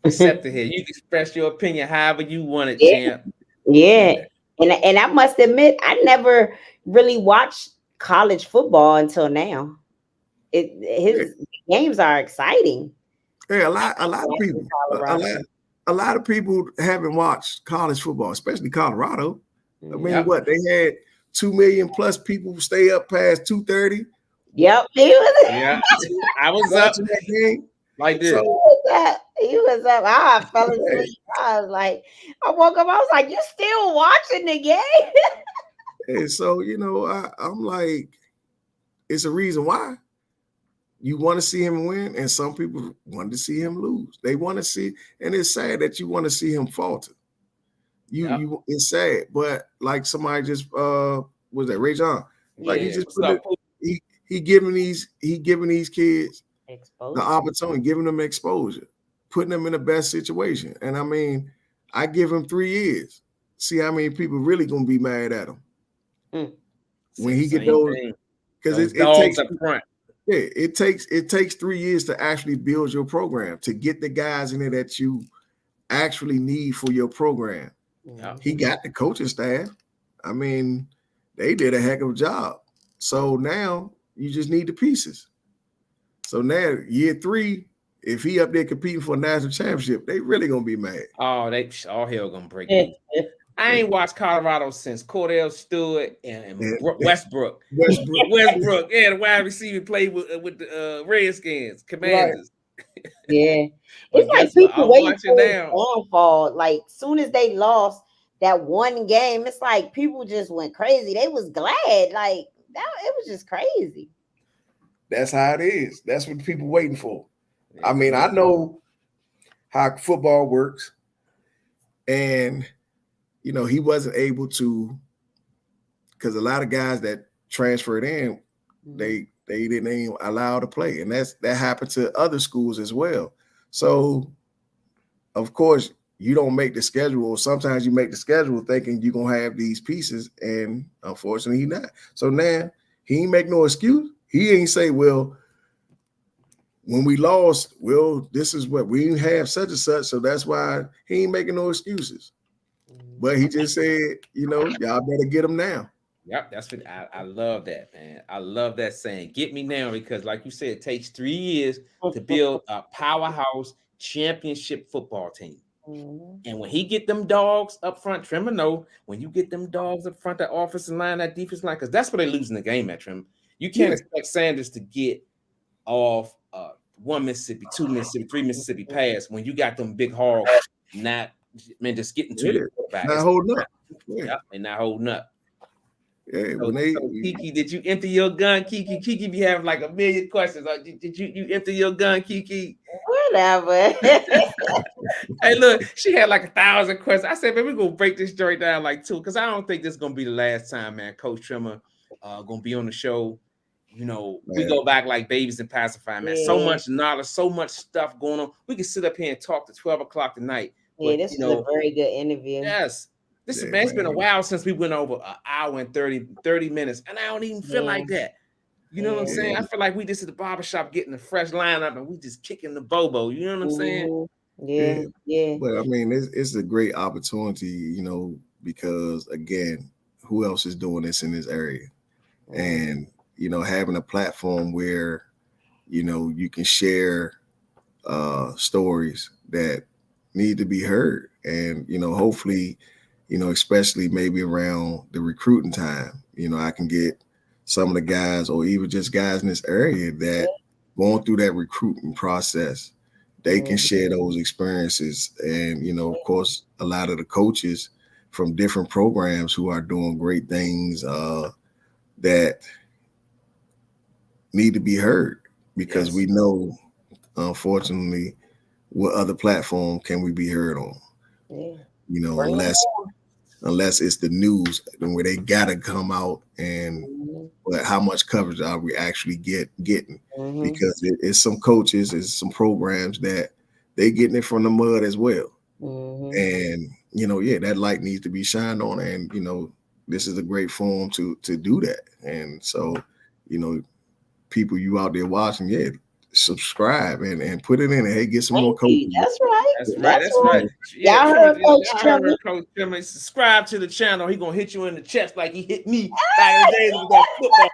C: accepted here. You can express your opinion however you want it, champ.
E: Yeah. And I must admit, I never really watched college football until now. His games are exciting.
D: Yeah, a lot of people. A lot of people haven't watched college football, especially Colorado. I mean, what, they had 2 million plus people stay up past 2:30.
E: Yep,
C: yeah, I was up
D: to that game
C: like this.
E: So, he was up. I fell asleep. I was like, I woke up. I was like, you still watching the game?
D: And so, you know, I'm like, it's a reason why you want to see him win, and some people want to see him lose. They want to see, and it's sad that you want to see him falter. It's sad, but like somebody just was that Ray John? Like he just he giving these kids exposure. The opportunity, giving them exposure, putting them in the best situation. And I mean, I give him 3 years. See how many people really gonna be mad at him when he get those, because it takes up front. Yeah, it takes 3 years to actually build your program, to get the guys in there that you actually need for your program. He got the coaching staff. I mean, they did a heck of a job. So now you just need the pieces. So now year 3, if he up there competing for a national championship, they really gonna be mad.
C: Oh, all hell gonna break loose. I ain't watched Colorado since Cordell Stewart and Westbrook. Westbrook, yeah, the wide receiver played with the Redskins, Commanders.
E: Right. Yeah, it's like people waiting for their downfall. Like soon as they lost that one game, it's like people just went crazy. They was glad, like that. It was just crazy.
D: That's how it is. That's what people waiting for. I mean, I know how football works, and you know, he wasn't able to, because a lot of guys that transferred in, they didn't even allow to play, and that happened to other schools as well. So, of course, you don't make the schedule, or sometimes you make the schedule thinking you're gonna have these pieces, and unfortunately, he not. So now he ain't make no excuse. He ain't say, well, when we lost, well, this is what we didn't have such and such, so that's why he ain't making no excuses. But he just said, you know, y'all better get him now.
C: Yep, that's what I love that, man. I love that saying, get me now, because like you said, it takes 3 years to build a powerhouse championship football team. And when he get them dogs up front, Trimmer know, when you get them dogs up front, that offensive line, that defensive line, because that's where they losing the game at, Trimmer. You can't expect Sanders to get off 1 Mississippi, 2 Mississippi, 3 Mississippi pass when you got them big hogs just getting to your back.
D: Not holding up.
C: Yep, and not holding up.
D: Yeah,
C: So,
D: when they
C: so Kiki, did you empty your gun, Kiki? Kiki be having like a million questions. Did you empty your gun, Kiki?
E: Whatever.
C: Hey, look, she had like 1,000 questions. I said, man, we're gonna break this joint down like two, because I don't think this is gonna be the last time, man. Coach Trimmer gonna be on the show. You know, we
D: Man.
C: go back like babies and pacifier, man. So
E: Yeah.
C: much knowledge, so much stuff going on. We can sit up here and talk to 12 o'clock tonight.
E: Yeah,
C: But
E: this
C: you
E: was a
C: know,
E: very good interview.
C: yes, this is
D: Yeah,
C: man. It's been a
D: man.
C: while since we went over an hour and 30 minutes, and I don't even feel
E: Yeah.
C: like that. You know what I'm
E: Yeah.
C: saying? I feel like we just at the barbershop getting a fresh lineup and we just kicking the bobo. You know what I'm saying?
E: Mhm. Yeah, yeah.
D: But I mean, it's a great opportunity, you know, because again, who else is doing this in this area? And you know, having a platform where you know you can share stories that need to be heard, and you know, hopefully, you know, especially maybe around the recruiting time, you know, I can get some of the guys, or even just guys in this area that going through that recruiting process, they can share those experiences, and you know, of course, a lot of the coaches from different programs who are doing great things that need to be heard, because
C: Yes.
D: we know, unfortunately, what other platform can we be heard on?
E: Yeah.
D: You know,
E: Bring 'em
D: unless it's the news and where they gotta come out, and
E: on.
D: but how much coverage are we actually getting?
E: Mhm.
D: Because it's some coaches, it's some programs that they getting it from the mud as well.
E: Mhm.
D: And you know, yeah, that light needs to be shined on, and you know, this is a great forum to do that. And so, you know, people you out there watching, yeah, subscribe and put it in, and hey, get some more
E: Thank you.
D: coaching.
E: That's right.
C: That's right.
E: That's
C: That's
E: right.
C: right. Yeah,
E: Y'all
C: Trimmer,
E: heard Coach
C: y'all
E: Trimmer.
C: heard Coach Trimmer. Subscribe to the channel. He gonna hit you in the chest like he hit me back in the days of that football.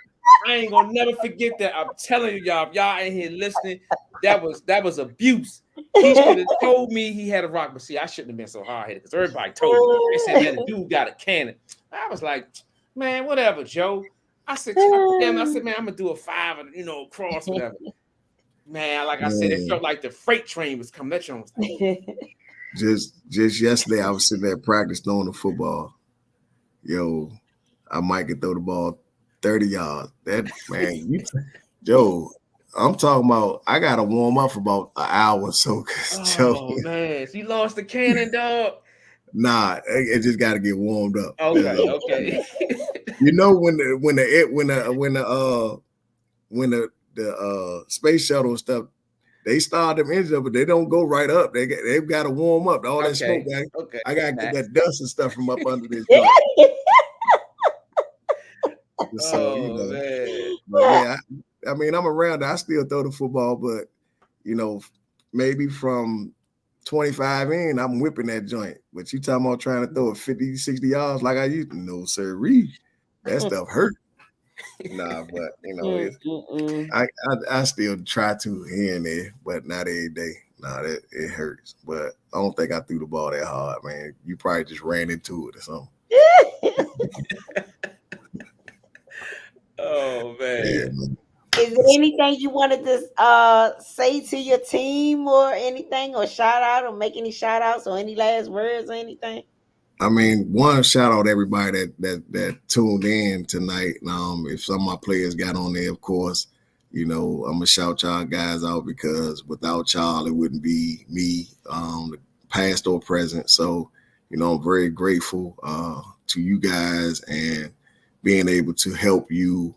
C: I ain't gonna never forget that. I'm telling you, y'all. If y'all ain't here listening, that was abuse. He should have told me he had a rock, but see, I shouldn't have been so hard headed because everybody told me. They said, man, the dude got a cannon. I was like, man, whatever, Joe. I said, man, I'm gonna do a 5, you know, cross, whatever. Man, like I said, it felt like the freight train was coming. That train was
D: Just yesterday, I was sitting there practice throwing the football. Yo, I might could throw the ball 30 yards. That man, Joe, I'm talking about. I gotta warm up for about an hour or so. Joe,
C: oh man, you lost the cannon, dog.
D: nah, it just got to get warmed up.
C: Okay.
D: You know when the space shuttle and stuff, they start them engines up, but they don't go right up. They've got to warm up. All that smoke,
C: Okay.
D: I gotta get that dust and stuff from up under this. So you know,
C: man.
D: but yeah, I mean, I'm around. I still throw the football, but you know, maybe from 25 in, I'm whipping that joint. But you talking about trying to throw it 50, 60 yards like I used to? No, sir. That stuff hurt. Nah, but you know, I still try to here and there, but not every day. Nah, it hurts. But I don't think I threw the ball that hard, man. You probably just ran into it or something.
C: Oh man.
D: Yeah, man.
E: Is there anything you wanted to say to your team or anything, or shout out, or make any shout outs or any last words or anything?
D: I mean, one, shout out everybody that tuned in tonight. If some of my players got on there, of course, you know, I'm gonna shout y'all guys out, because without y'all, it wouldn't be me, past or present. So, you know, I'm very grateful to you guys, and being able to help you,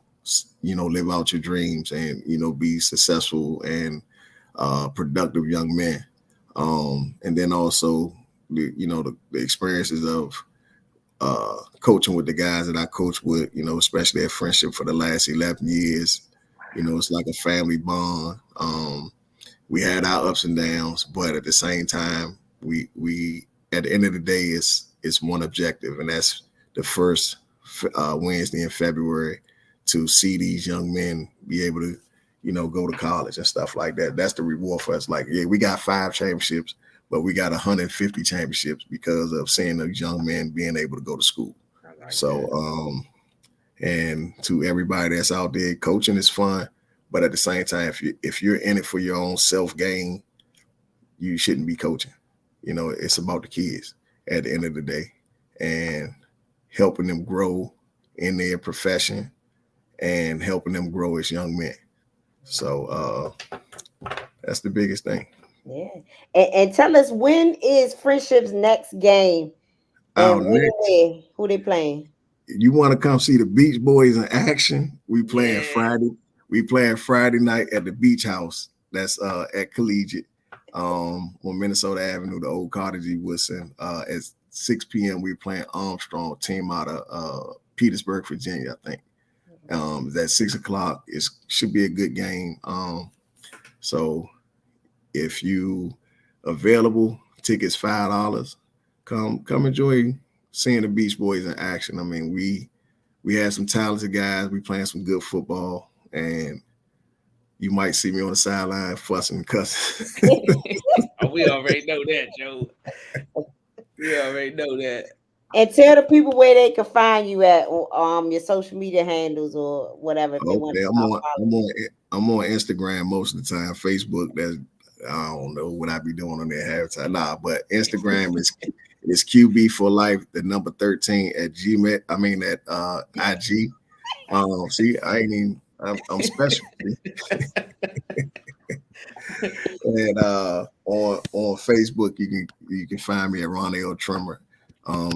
D: you know, live out your dreams, and you know, be successful and productive young men. And then also, the experiences of coaching with the guys that I coach with, you know, especially at Friendship for the last 11 years. You know, it's like a family bond. We had our ups and downs, but at the same time, we at the end of the day, it's one objective, and that's the first Wednesday in February, to see these young men be able to, you know, go to college and stuff like that. That's the reward for us. Like, yeah, we got 5 championships, but we got 150 championships because of seeing those young men being able to go to school. And to everybody that's out there, coaching is fun, but at the same time, if you're in it for your own self gain, you shouldn't be coaching. You know, it's about the kids at the end of the day, and helping them grow in their profession and helping them grow as young men. So that's the biggest thing.
E: Yeah. And tell us, when is Friendship's next game? And who they playing?
D: You want to come see the Beach Boys in action? We playing Friday. We playing Friday night at the Beach House. That's at Collegiate on Minnesota Avenue, the old Cottage Woodson. At 6 p.m. we playing Armstrong, team out of Petersburg, Virginia, I think. That's 6 o'clock. It should be a good game. So if you available, tickets $5. Come enjoy seeing the Beach Boys in action. I mean, we had some talented guys. We playing some good football, and you might see me on the sideline fussing and cussing.
C: We already know that, Joe. We already know that.
E: And tell the people where they can find you at your social media handles or whatever. If they want to
D: I'm on Instagram most of the time. Facebook, I don't know what I be doing on there half the time. Nah, but Instagram is QB for life, the number 13 at Gmail. I mean at IG. See, I'm special. And on Facebook, you can find me at Ronnell Trimmer.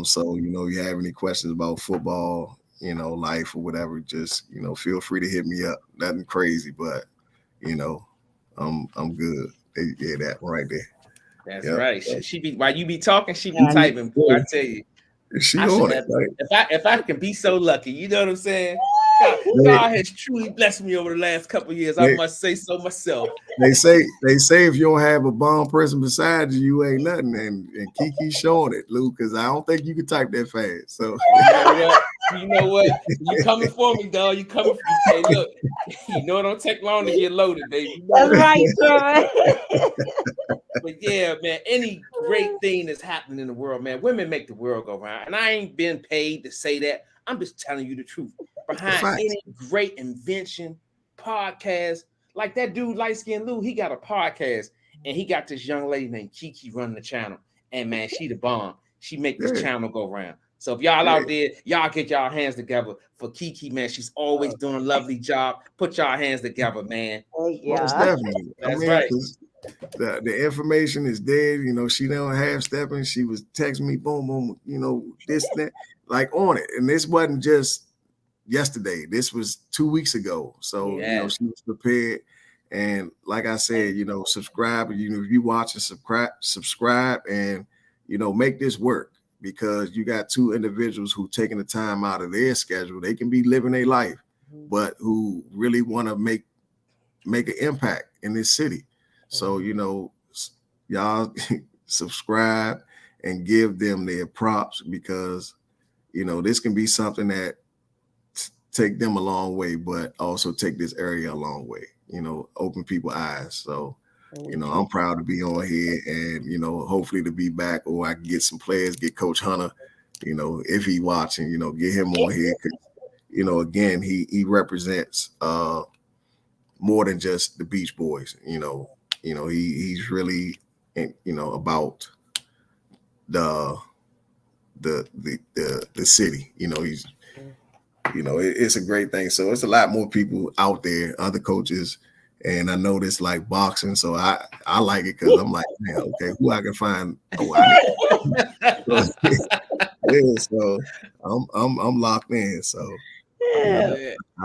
D: So you have any questions about football, life or whatever, just feel free to hit me up. Nothing crazy, but I'm good. Yeah, that one right there.
C: That's right. She be while you be talking, she be typing. Boy, I tell you,
D: she on it. Right?
C: If I can be so lucky, you know what I'm saying? God has truly blessed me over the last couple of years. I must say so myself.
D: They say if you don't have a bomb person beside you, you ain't nothing. And Kiki showing it, Lou, because I don't think you can type that fast. So
C: you know what? You coming for me, dog. You coming for me. Hey, look, you know it don't take long to get loaded, baby.
E: That's right, John.
C: But yeah, man, any great thing that's happening in the world, man, women make the world go round. And I ain't been paid to say that. I'm just telling you the truth. Behind any great invention, podcast, like that dude, Liteskin Lou, he got a podcast, and he got this young lady named Kiki running the channel. And man, she the bomb. She make this channel go round. So if y'all out there, y'all get y'all hands together for Kiki, man. She's always doing a lovely job. Put y'all hands together, man.
D: Most definitely.
C: That's right.
D: The information is there. She don't half stepping. She was texting me, boom, boom, this, that, like on it. And this wasn't just yesterday. This was 2 weeks ago. So, she was prepared. And like I said, subscribe. If you watch and subscribe and, make this work, because you got two individuals who taking the time out of their schedule. They can be living their life, but who really want to make an impact in this city. So, y'all subscribe and give them their props, because, this can be something that take them a long way, but also take this area a long way, open people's eyes. So, I'm proud to be on here and, hopefully to be back, or I can get some players, get Coach Hunter, if he watching, get him on here. 'Cause, again, he represents more than just the Beach Boys, he's really, about the city, he's, it's a great thing. So it's a lot more people out there, other coaches, and I know this like boxing, so I like it, because I'm like, man, okay, who I can find? So I'm locked in. So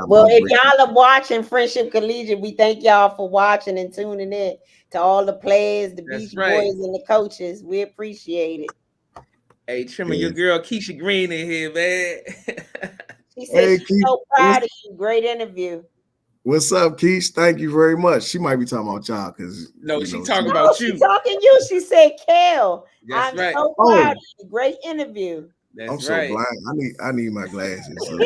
E: well, if y'all are watching Friendship Collegiate, we thank y'all for watching and tuning in. To all the players, the Beach Boys, and the coaches, we appreciate it.
C: Hey, Trimmer, your girl Keisha Green in here, man.
E: She said she's so proud of you. Great interview.
D: What's up, Keish? Thank you very much. She might be talking about y'all, because
C: she's talking about you.
E: She's talking you. She said, "Kel,
C: I'm
E: so proud of you. Great interview."
D: I'm so blind. I need my glasses. So,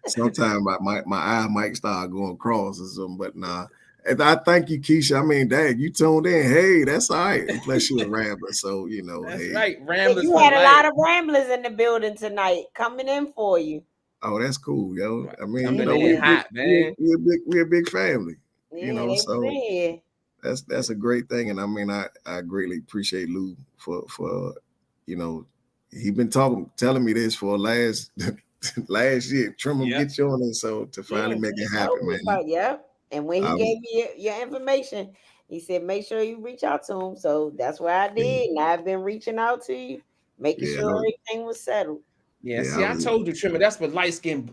D: sometimes my eye might start going cross or something, but nah. And I thank you, Keisha. I mean, dang, you tuned in. Hey, that's all right. Plus, you're a Rambler, so
C: that's
D: hey.
C: Right. Ramblers.
E: You had a lot of Ramblers in the building tonight, coming in for you.
D: Oh, that's cool, yo. I mean,
C: we're
D: a big family.
E: Yeah,
D: so that's a great thing. And I mean, I greatly appreciate Lou for he been telling me this for the last last year. Trimmer
C: Yeah.
D: get you on it, so to finally make it happen, man.
E: Yep. And when he
D: I,
E: gave me your information, he said, make sure you reach out to him. So that's what I
D: yeah,
E: did. And I've been reaching out to you, making
D: yeah,
E: sure everything was settled.
C: Yeah,
D: yeah.
C: see, I told you, Trimmer, that's what light skin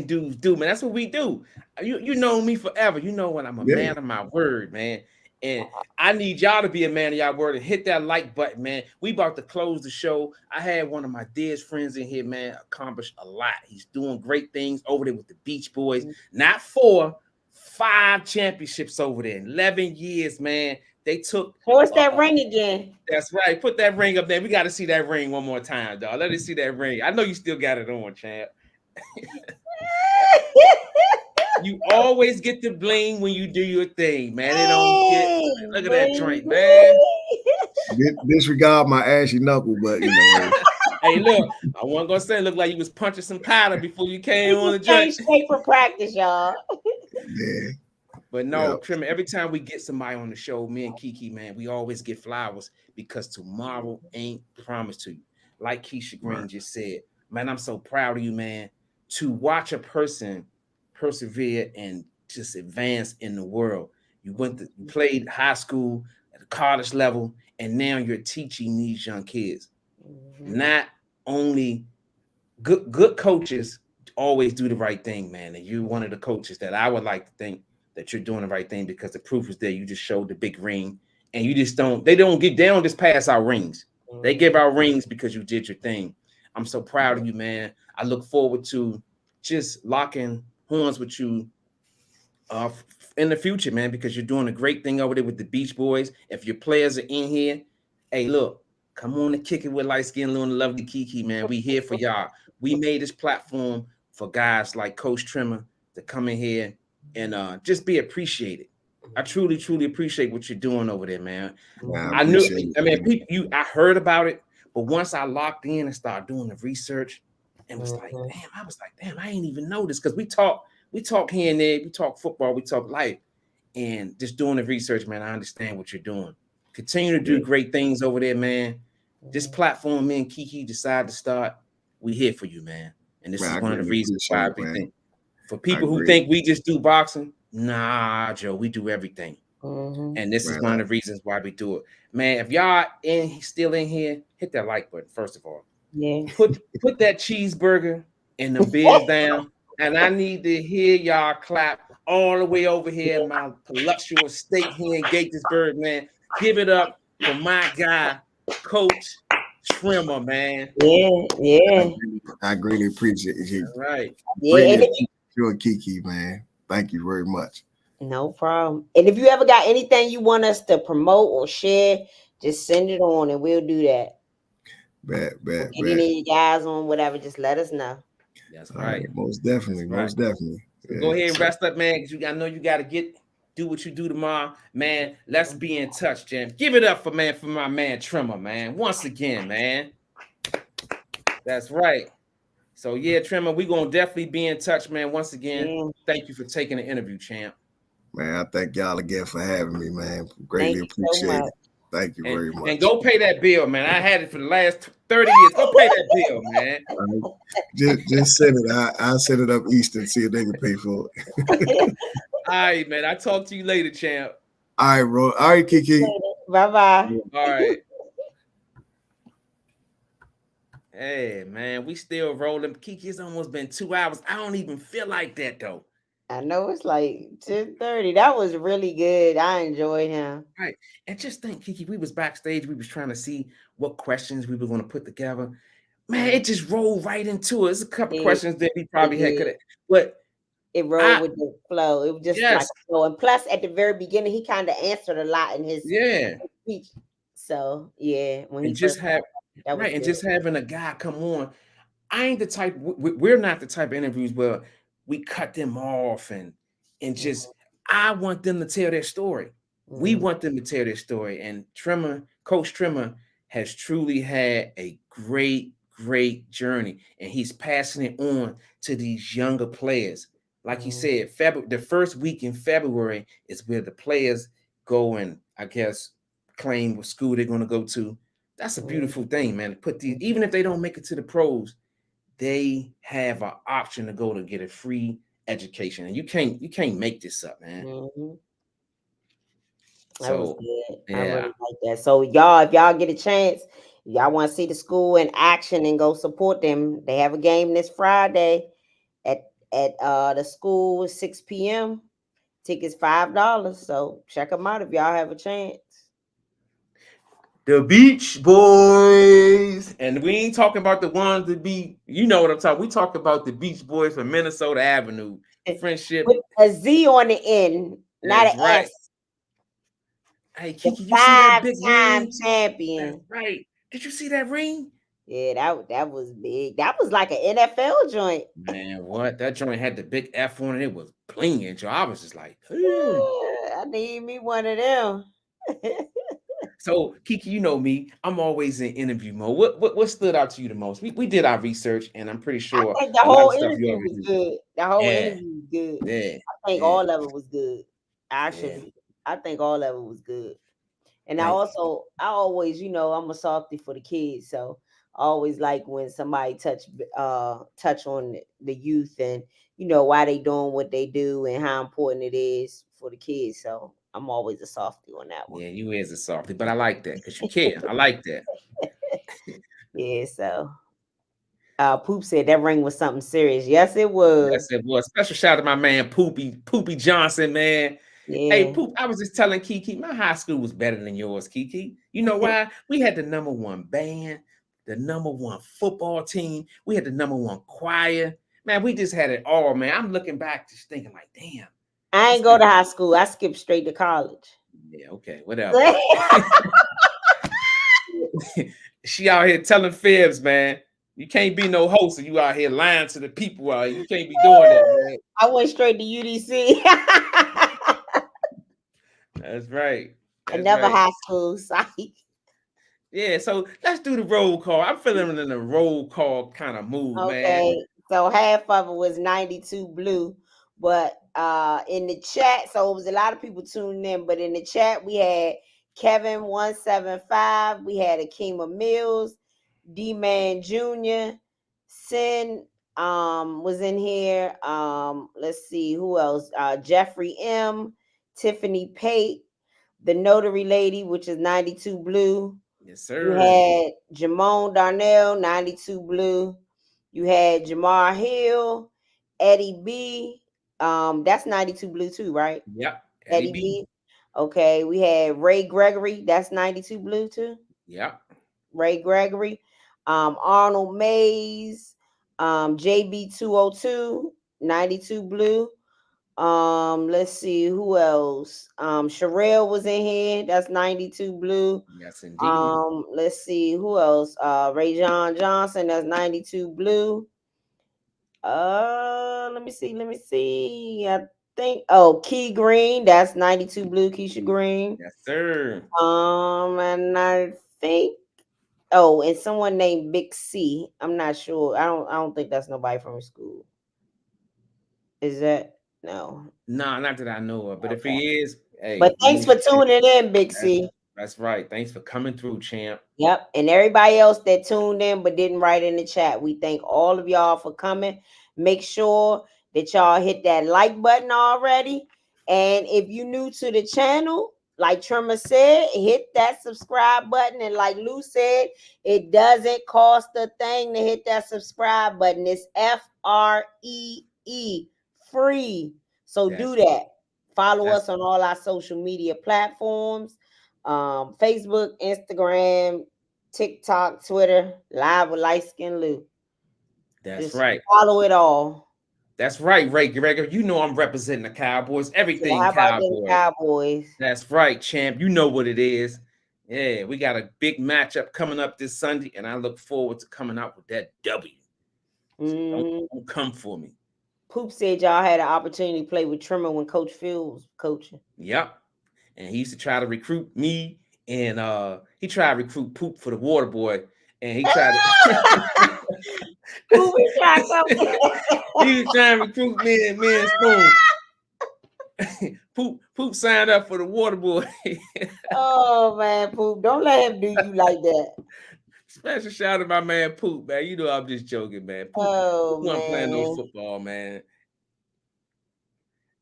C: dudes do, man. That's what we do. You know me forever. You know when I'm a
D: Yeah,
C: man of my word, man. And I need y'all to be a man of y'all word and hit that like button, man. We about to close the show. I had one of my dearest friends in here, man, accomplish a lot. He's doing great things over there with the Beach Boys. Not 4, 5 championships over there. 11 years, man. They took.
E: What's that ring again?
C: That's right. Put that ring up there. We got to see that ring one more time, dog. Let us see that ring. I know you still got it on, champ. You always get the bling when you do your thing, man. They don't get. Look at that joint, man.
D: disregard my ashy knuckle, but you know.
C: Hey, look, I wasn't gonna say it looked like you was punching some powder before you came on the
E: Came
C: joint.
E: straight for practice, y'all.
D: Yeah.
C: But no,
D: Yep.
C: Trimmer, every time we get somebody on the show, me and Kiki, man, we always get flowers because tomorrow ain't promised to you. Like Keisha Green just said, man, I'm so proud of you, man. To watch a person persevere and just advance in the world. You played high school at the college level, and now you're teaching these young kids. Not only good coaches always do the right thing, man. And you're one of the coaches that I would like to think that you're doing the right thing because the proof is there. You just showed the big ring, and you just don't. They don't just pass out rings. They give out rings because you did your thing. I'm so proud of you, man. I look forward to just locking horns with you in the future, man, because you're doing a great thing over there with the Beach Boys. If your players are in here, hey, look, come on and kick it with Light Skin Lou and the lovely Kiki, man. We here for y'all. We made this platform for guys like Coach Trimmer to come in here and just be appreciated. I truly, truly appreciate what you're doing over there, man. I heard about it, but once I locked in and started doing the research and was like, damn, I ain't even know this because we talk here and there, we talk football, we talk life, and just doing the research, man. I understand what you're doing. Continue to do great things over there, man. This platform, me and Kiki decided to start. We here for you, man. And this is one of the reasons why I think for people who think we just do boxing, nah, Joe, we do everything. And this is one of the reasons why we do it. Man, if y'all still in here, hit that like button, first of all.
E: Yeah.
C: Put that cheeseburger and the beers down. And I need to hear y'all clap all the way over here in my voluptuous state here in Gatesburg, man. Give it up for my guy, Coach Trimmer, man.
E: Yeah.
D: I greatly appreciate it.
C: All right.
E: Yeah.
D: You're Kiki, man. Thank you very much.
E: No problem. And if you ever got anything you want us to promote or share, just send it on and we'll do that.
D: Bet.
E: Any of you guys on whatever, just let us know.
C: That's right.
D: Most definitely.
C: So go ahead and rest up, man, because I know you got to do what you do tomorrow, man. Let's be in touch, Jim. Give it up for my man Trimmer, man. Once again, man. That's right. So yeah, Trimmer, we're gonna definitely be in touch, man. Once again, thank you for taking the interview, champ.
D: Man, I thank y'all again for having me, man. Greatly appreciate it. Thank you very much.
C: And go pay that bill, man. I had it for the last 30 years. Go pay that bill, man.
D: Just send it. I'll send it up east and see if they can pay for
C: it. All right, man. I'll talk to you later, champ.
D: All right, bro. All right, Kiki.
E: Bye-bye.
C: All right. Hey, man, we still rolling. Kiki, it's almost been 2 hours. I don't even feel like that, though.
E: I know it's like 10:30. That was really good. I enjoyed him.
C: Right. And just think, Kiki, we was backstage. We was trying to see what questions we were going to put together. Man, it just rolled right into it. It's a couple questions that we probably had. But
E: it rolled with the flow. It was just like a flow. And plus, at the very beginning, he kind of answered a lot in his speech. So, yeah. When he
C: just having a guy come on. I ain't the type, we're not the type of interviews where we cut them off and just, I want them to tell their story. We want them to tell their story. And Coach Trimmer has truly had a great journey. And he's passing it on to these younger players. Like he said, the first week in February is where the players go and, I guess, claim what school they're going to go to. That's a beautiful thing, man. Put these, even if they don't make it to the pros, they have an option to go to get a free education, and you can't make this up, man.
E: Mhm. That was
C: So
E: good. I
C: yeah,
E: really like that. So y'all, if y'all get a chance, y'all want to see the school in action and go support them. They have a game this Friday at the school at 6 p.m. Tickets $5. So check them out if y'all have a chance.
C: the Beach Boys, and we ain't talking about the ones that be, you know what I'm talking. We talk about the Beach Boys from Minnesota Avenue, Friendship.
E: With a Z on the end, not
C: That's
E: an
C: right.
E: S.
C: Hey,
E: The
C: Kiki, you see that big
E: 5-time
C: ring? That's
E: champion.
C: right. Did you see that ring?
E: Yeah, that was big. That was like an NFL joint.
C: Man, what? That joint had the big F on it. It was blinging, Joe. I was just like,
E: I need me one of them.
C: So, Kiki, you know me. I'm always in interview mode. What stood out to you the most? We did our research, and I'm pretty
E: I
C: sure
E: think the
C: a lot
E: whole
C: of stuff you
E: interview
C: already
E: was
C: do.
E: good. The whole
C: Yeah,
E: interview was good.
C: yeah,
E: I think
C: yeah,
E: all of it was good.
C: yeah.
E: Actually, I think all of it was good. And
C: Like,
E: I always, I'm a softie for the kids, so I always like when somebody touch on the youth and why they doing what they do and how important it is for the kids. So I'm always a softie on that one.
C: yeah, you is a softy, but I like that because you care. I like that.
E: Yeah, so Poop said that ring was something serious. Yes, it was.
C: Yes, it was. Special shout out to my man Poopy Johnson, man. Hey,
E: Yeah.
C: Poop, I was just telling Kiki, my high school was better than yours, Kiki. You know why? We had the number one band, the number one football team. We had the number one choir. Man, we just had it all, man. I'm looking back just thinking like, damn.
E: I
C: I
E: ain't go
C: spent
E: to high school. I skipped straight to college.
C: Yeah, okay, whatever. She out here telling fibs, man. You can't be no host and you out here lying to the people out here. You can't be doing that, man.
E: I went straight to UDC.
C: That's right.
E: And
C: That's
E: never
C: right.
E: high school. Sorry.
C: Yeah, so let's do the roll call. I'm feeling in a roll call kind of mood, man.
E: Okay. So half of it was 92 blue. But in the chat, so it was a lot of people tuning in. But in the chat, we had Kevin 175, we had Akima Mills, D-Man Jr., Sin was in here. Let's see who else. Jeffrey M, Tiffany Pate, the notary lady, which is 92 blue.
C: Yes,
E: You
C: sir.
E: had Jamone Darnell, 92 blue. You had Jamar Hill, Eddie B. That's 92 blue too, right?
C: Yep. Eddie
E: Eddie
C: B.
E: B. Okay, we had Ray Gregory, that's 92 blue too.
C: Yep.
E: Ray Gregory. Arnold Mays, JB202, 92 blue. Let's see who else. Sherelle was in here, that's 92 blue.
C: Yes, indeed.
E: Let's see who else. Ray John Johnson, that's 92 blue. Let me see. I think Key Green, that's 92 blue, Keisha Green.
C: Yes, sir.
E: And I think and someone named Big C. I'm not sure. I don't think that's nobody from school. Is that no?
C: Nah, not that I know of. But if
E: Okay.
C: he is, hey,
E: But
C: we
E: thanks
C: need
E: for tuning in, Big
C: that's,
E: C.
C: that's right. Thanks for coming through, champ.
E: Yep. And everybody else that tuned in but didn't write in the chat, we thank all of y'all for coming. Make sure that y'all hit that like button already. And if you're new to the channel, like Trimmer said, hit that subscribe button. And like Lou said, it doesn't cost a thing to hit that subscribe button. It's FREE, free. So do that. Follow us on all our social media platforms. Facebook, Instagram, TikTok, Twitter, live with Liteskin Lou.
C: That's
E: Just
C: right.
E: follow it all.
C: That's right, Ray Gregor. You know I'm representing the Cowboys. Everything
E: So how about them
C: Cowboys.
E: Cowboys?
C: That's right, champ. You know what it is. Yeah, we got a big matchup coming up this Sunday, and I look forward to coming out with that W. So don't come for me.
E: Poop said y'all had an opportunity to play with Trimmer when Coach Phil was coaching.
C: Yep. And he used to try to recruit me, and he tried to recruit Poop for the water boy, and he tried to
E: Poop was trying to
C: he was trying to recruit me and Spoon. Poop signed up for the water boy.
E: Oh man, Poop, don't let him do you like that.
C: Special shout out to my man Poop, man. You know I'm just joking, man. Poop,
E: Oh,
C: wasn't playing no
E: man.
C: football, man.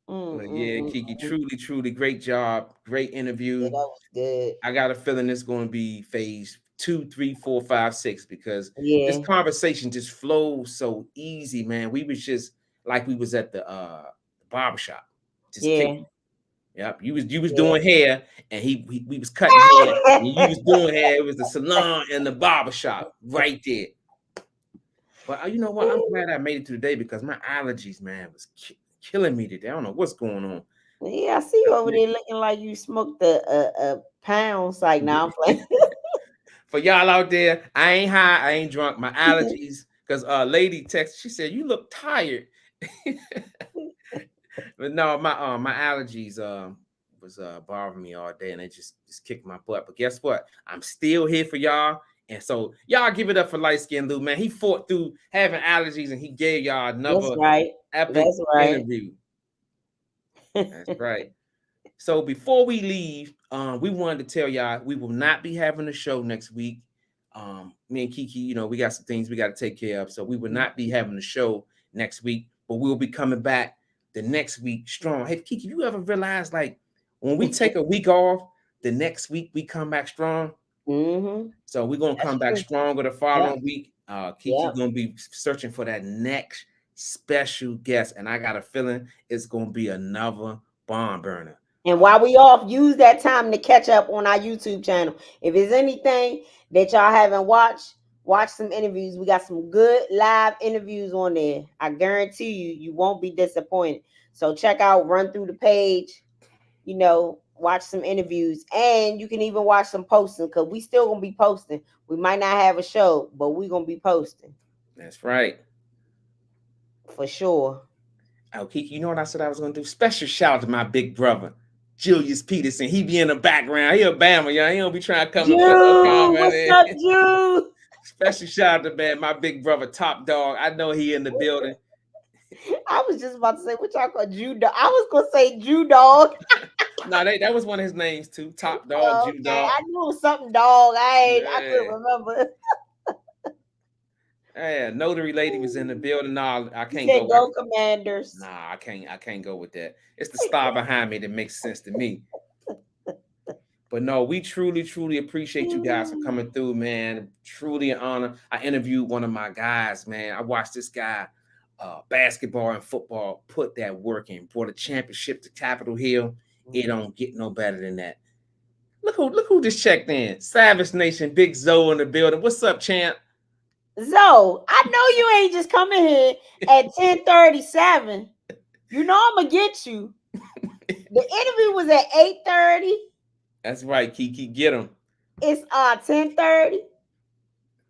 E: Mm,
C: But yeah,
E: mm,
C: Kiki,
E: mm.
C: truly great job, great
E: Yeah,
C: interview.
E: that was good.
C: I got a feeling it's going to be phase 2, 3, 4, 5, 6 because this
E: Yeah,
C: conversation just flows so easy, man. We was just like we was at the barbershop, just
E: yeah,
C: kicking. Yep, you was
E: yeah.
C: doing hair, and we was cutting hair, and you was doing hair. It was the salon and the barbershop right there. But you know what? I'm glad I made it through the day because my allergies, man, was killing me today. I don't know what's going on.
E: Yeah, I see you over there looking like you smoked a pound. It's like, now I'm playing.
C: For y'all out there, I ain't high, I ain't drunk. My allergies, because lady texted, she said, you look tired. But no, my allergies was bothering me all day, and they just kicked my butt. But guess what? I'm still here for y'all. And so y'all give it up for Liteskin Lou, man. He fought through having allergies, and he gave y'all another epic interview. That's right. So before we leave, we wanted to tell y'all we will not be having a show next week. Me and Kiki, you know, we got some things we got to take care of. So we will not be having a show next week, but we'll be coming back the next week strong. Hey, Kiki, you ever realize like when we take a week off, the next week we come back strong?
E: Mm-hmm.
C: So we're going to come back stronger the following week. Kiki's going to be searching for that next special guest. And I got a feeling it's going to be another barn burner.
E: And while we off, use that time to catch up on our YouTube channel. If there's anything that y'all haven't watched, watch some interviews. We got some good live interviews on there. I guarantee you won't be disappointed. So check out, run through the page, you know, watch some interviews. And you can even watch some posting because we still going to be posting. We might not have a show, but we're going to be posting.
C: That's right.
E: For sure.
C: Oh, Kiki, you know what I said I was going to do? Special shout out to my big brother, Julius Peterson. He be in the background. He a Bama, y'all. He don't be trying to come and put no comment
E: what's
C: in.
E: up, Jude?
C: Special shout out to my big brother, Top Dog. I know he in the building.
E: I was just about to say, what y'all call Jude Dog? I was going to say Jude Dog.
C: No, that was one of his names too. Top Dog, Jude Dog.
E: I knew it was something dog. I couldn't remember.
C: Yeah, Notary Lady was in the building. No, I can't
E: go Commanders.
C: Nah, I can't go with that. It's the star behind me that makes sense to me. But no, we truly appreciate you guys for coming through, man. Truly an honor. I interviewed one of my guys, man. I watched this guy, basketball and football, put that work in, brought a championship to Capitol Hill. It don't get no better than that. Look who just checked in. Savage Nation, Big Zoe in the building. What's up, champ?
E: Zoe, I know you ain't just coming here at 10:37. You know I'm gonna get you. The interview was at 8:30.
C: That's right, Kiki. Get him.
E: It's 10:30.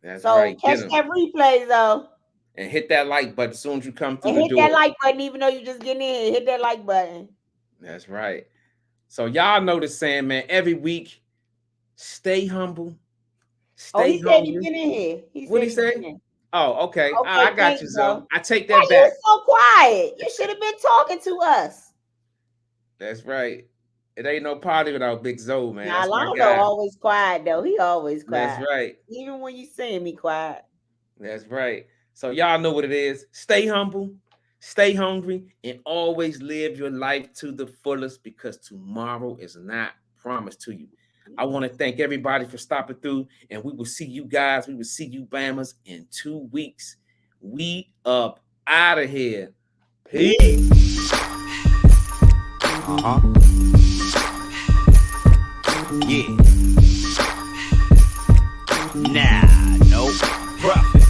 C: That's
E: so
C: right.
E: Catch that replay though.
C: And hit that like button as soon as you come through
E: and
C: the
E: hit
C: door.
E: Hit that like button, even though you just getting in. Hit that like button.
C: That's right. So y'all know the saying, man. Every week, stay humble.
E: He said he's been in here.
C: What did he say? Oh, okay. I got you, Zoe. I take that back.
E: You're so quiet. You should have been talking to us.
C: That's right. It ain't no party without Big Zoe, man.
E: Nah, Londo always quiet though. He always quiet.
C: That's right.
E: Even when you saying me quiet.
C: That's right. So y'all know what it is. Stay humble, stay hungry, and always live your life to the fullest because tomorrow is not promised to you. I want to thank everybody for stopping through, and we will see you guys. We will see you Bamas in 2 weeks. We up out of here. Peace.
A: Yeah. Nah, no profit.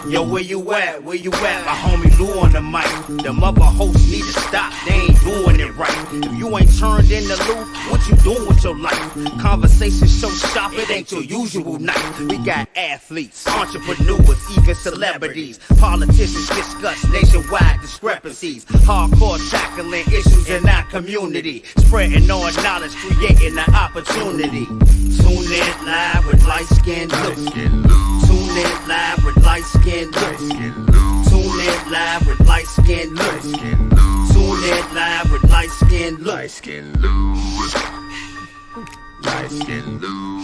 A: Yo, where you at? Where you at? My homie Lou on the mic. Them other hosts need to stop. They ain't doing it right. If you ain't turned in the Lou, what you doing with your life? Conversation so sharp, it ain't your usual night. We got athletes, entrepreneurs, even celebrities. Politicians discuss nationwide discrepancies. Hardcore tackling issues in our community. Spreading our knowledge, creating an opportunity. Tune in live with Liteskin Lou. Tune in live with Liteskin Lou. Tune in live with Liteskin Lou. Tune in live with Liteskin Lou.
B: Liteskin Lou. Liteskin Lou.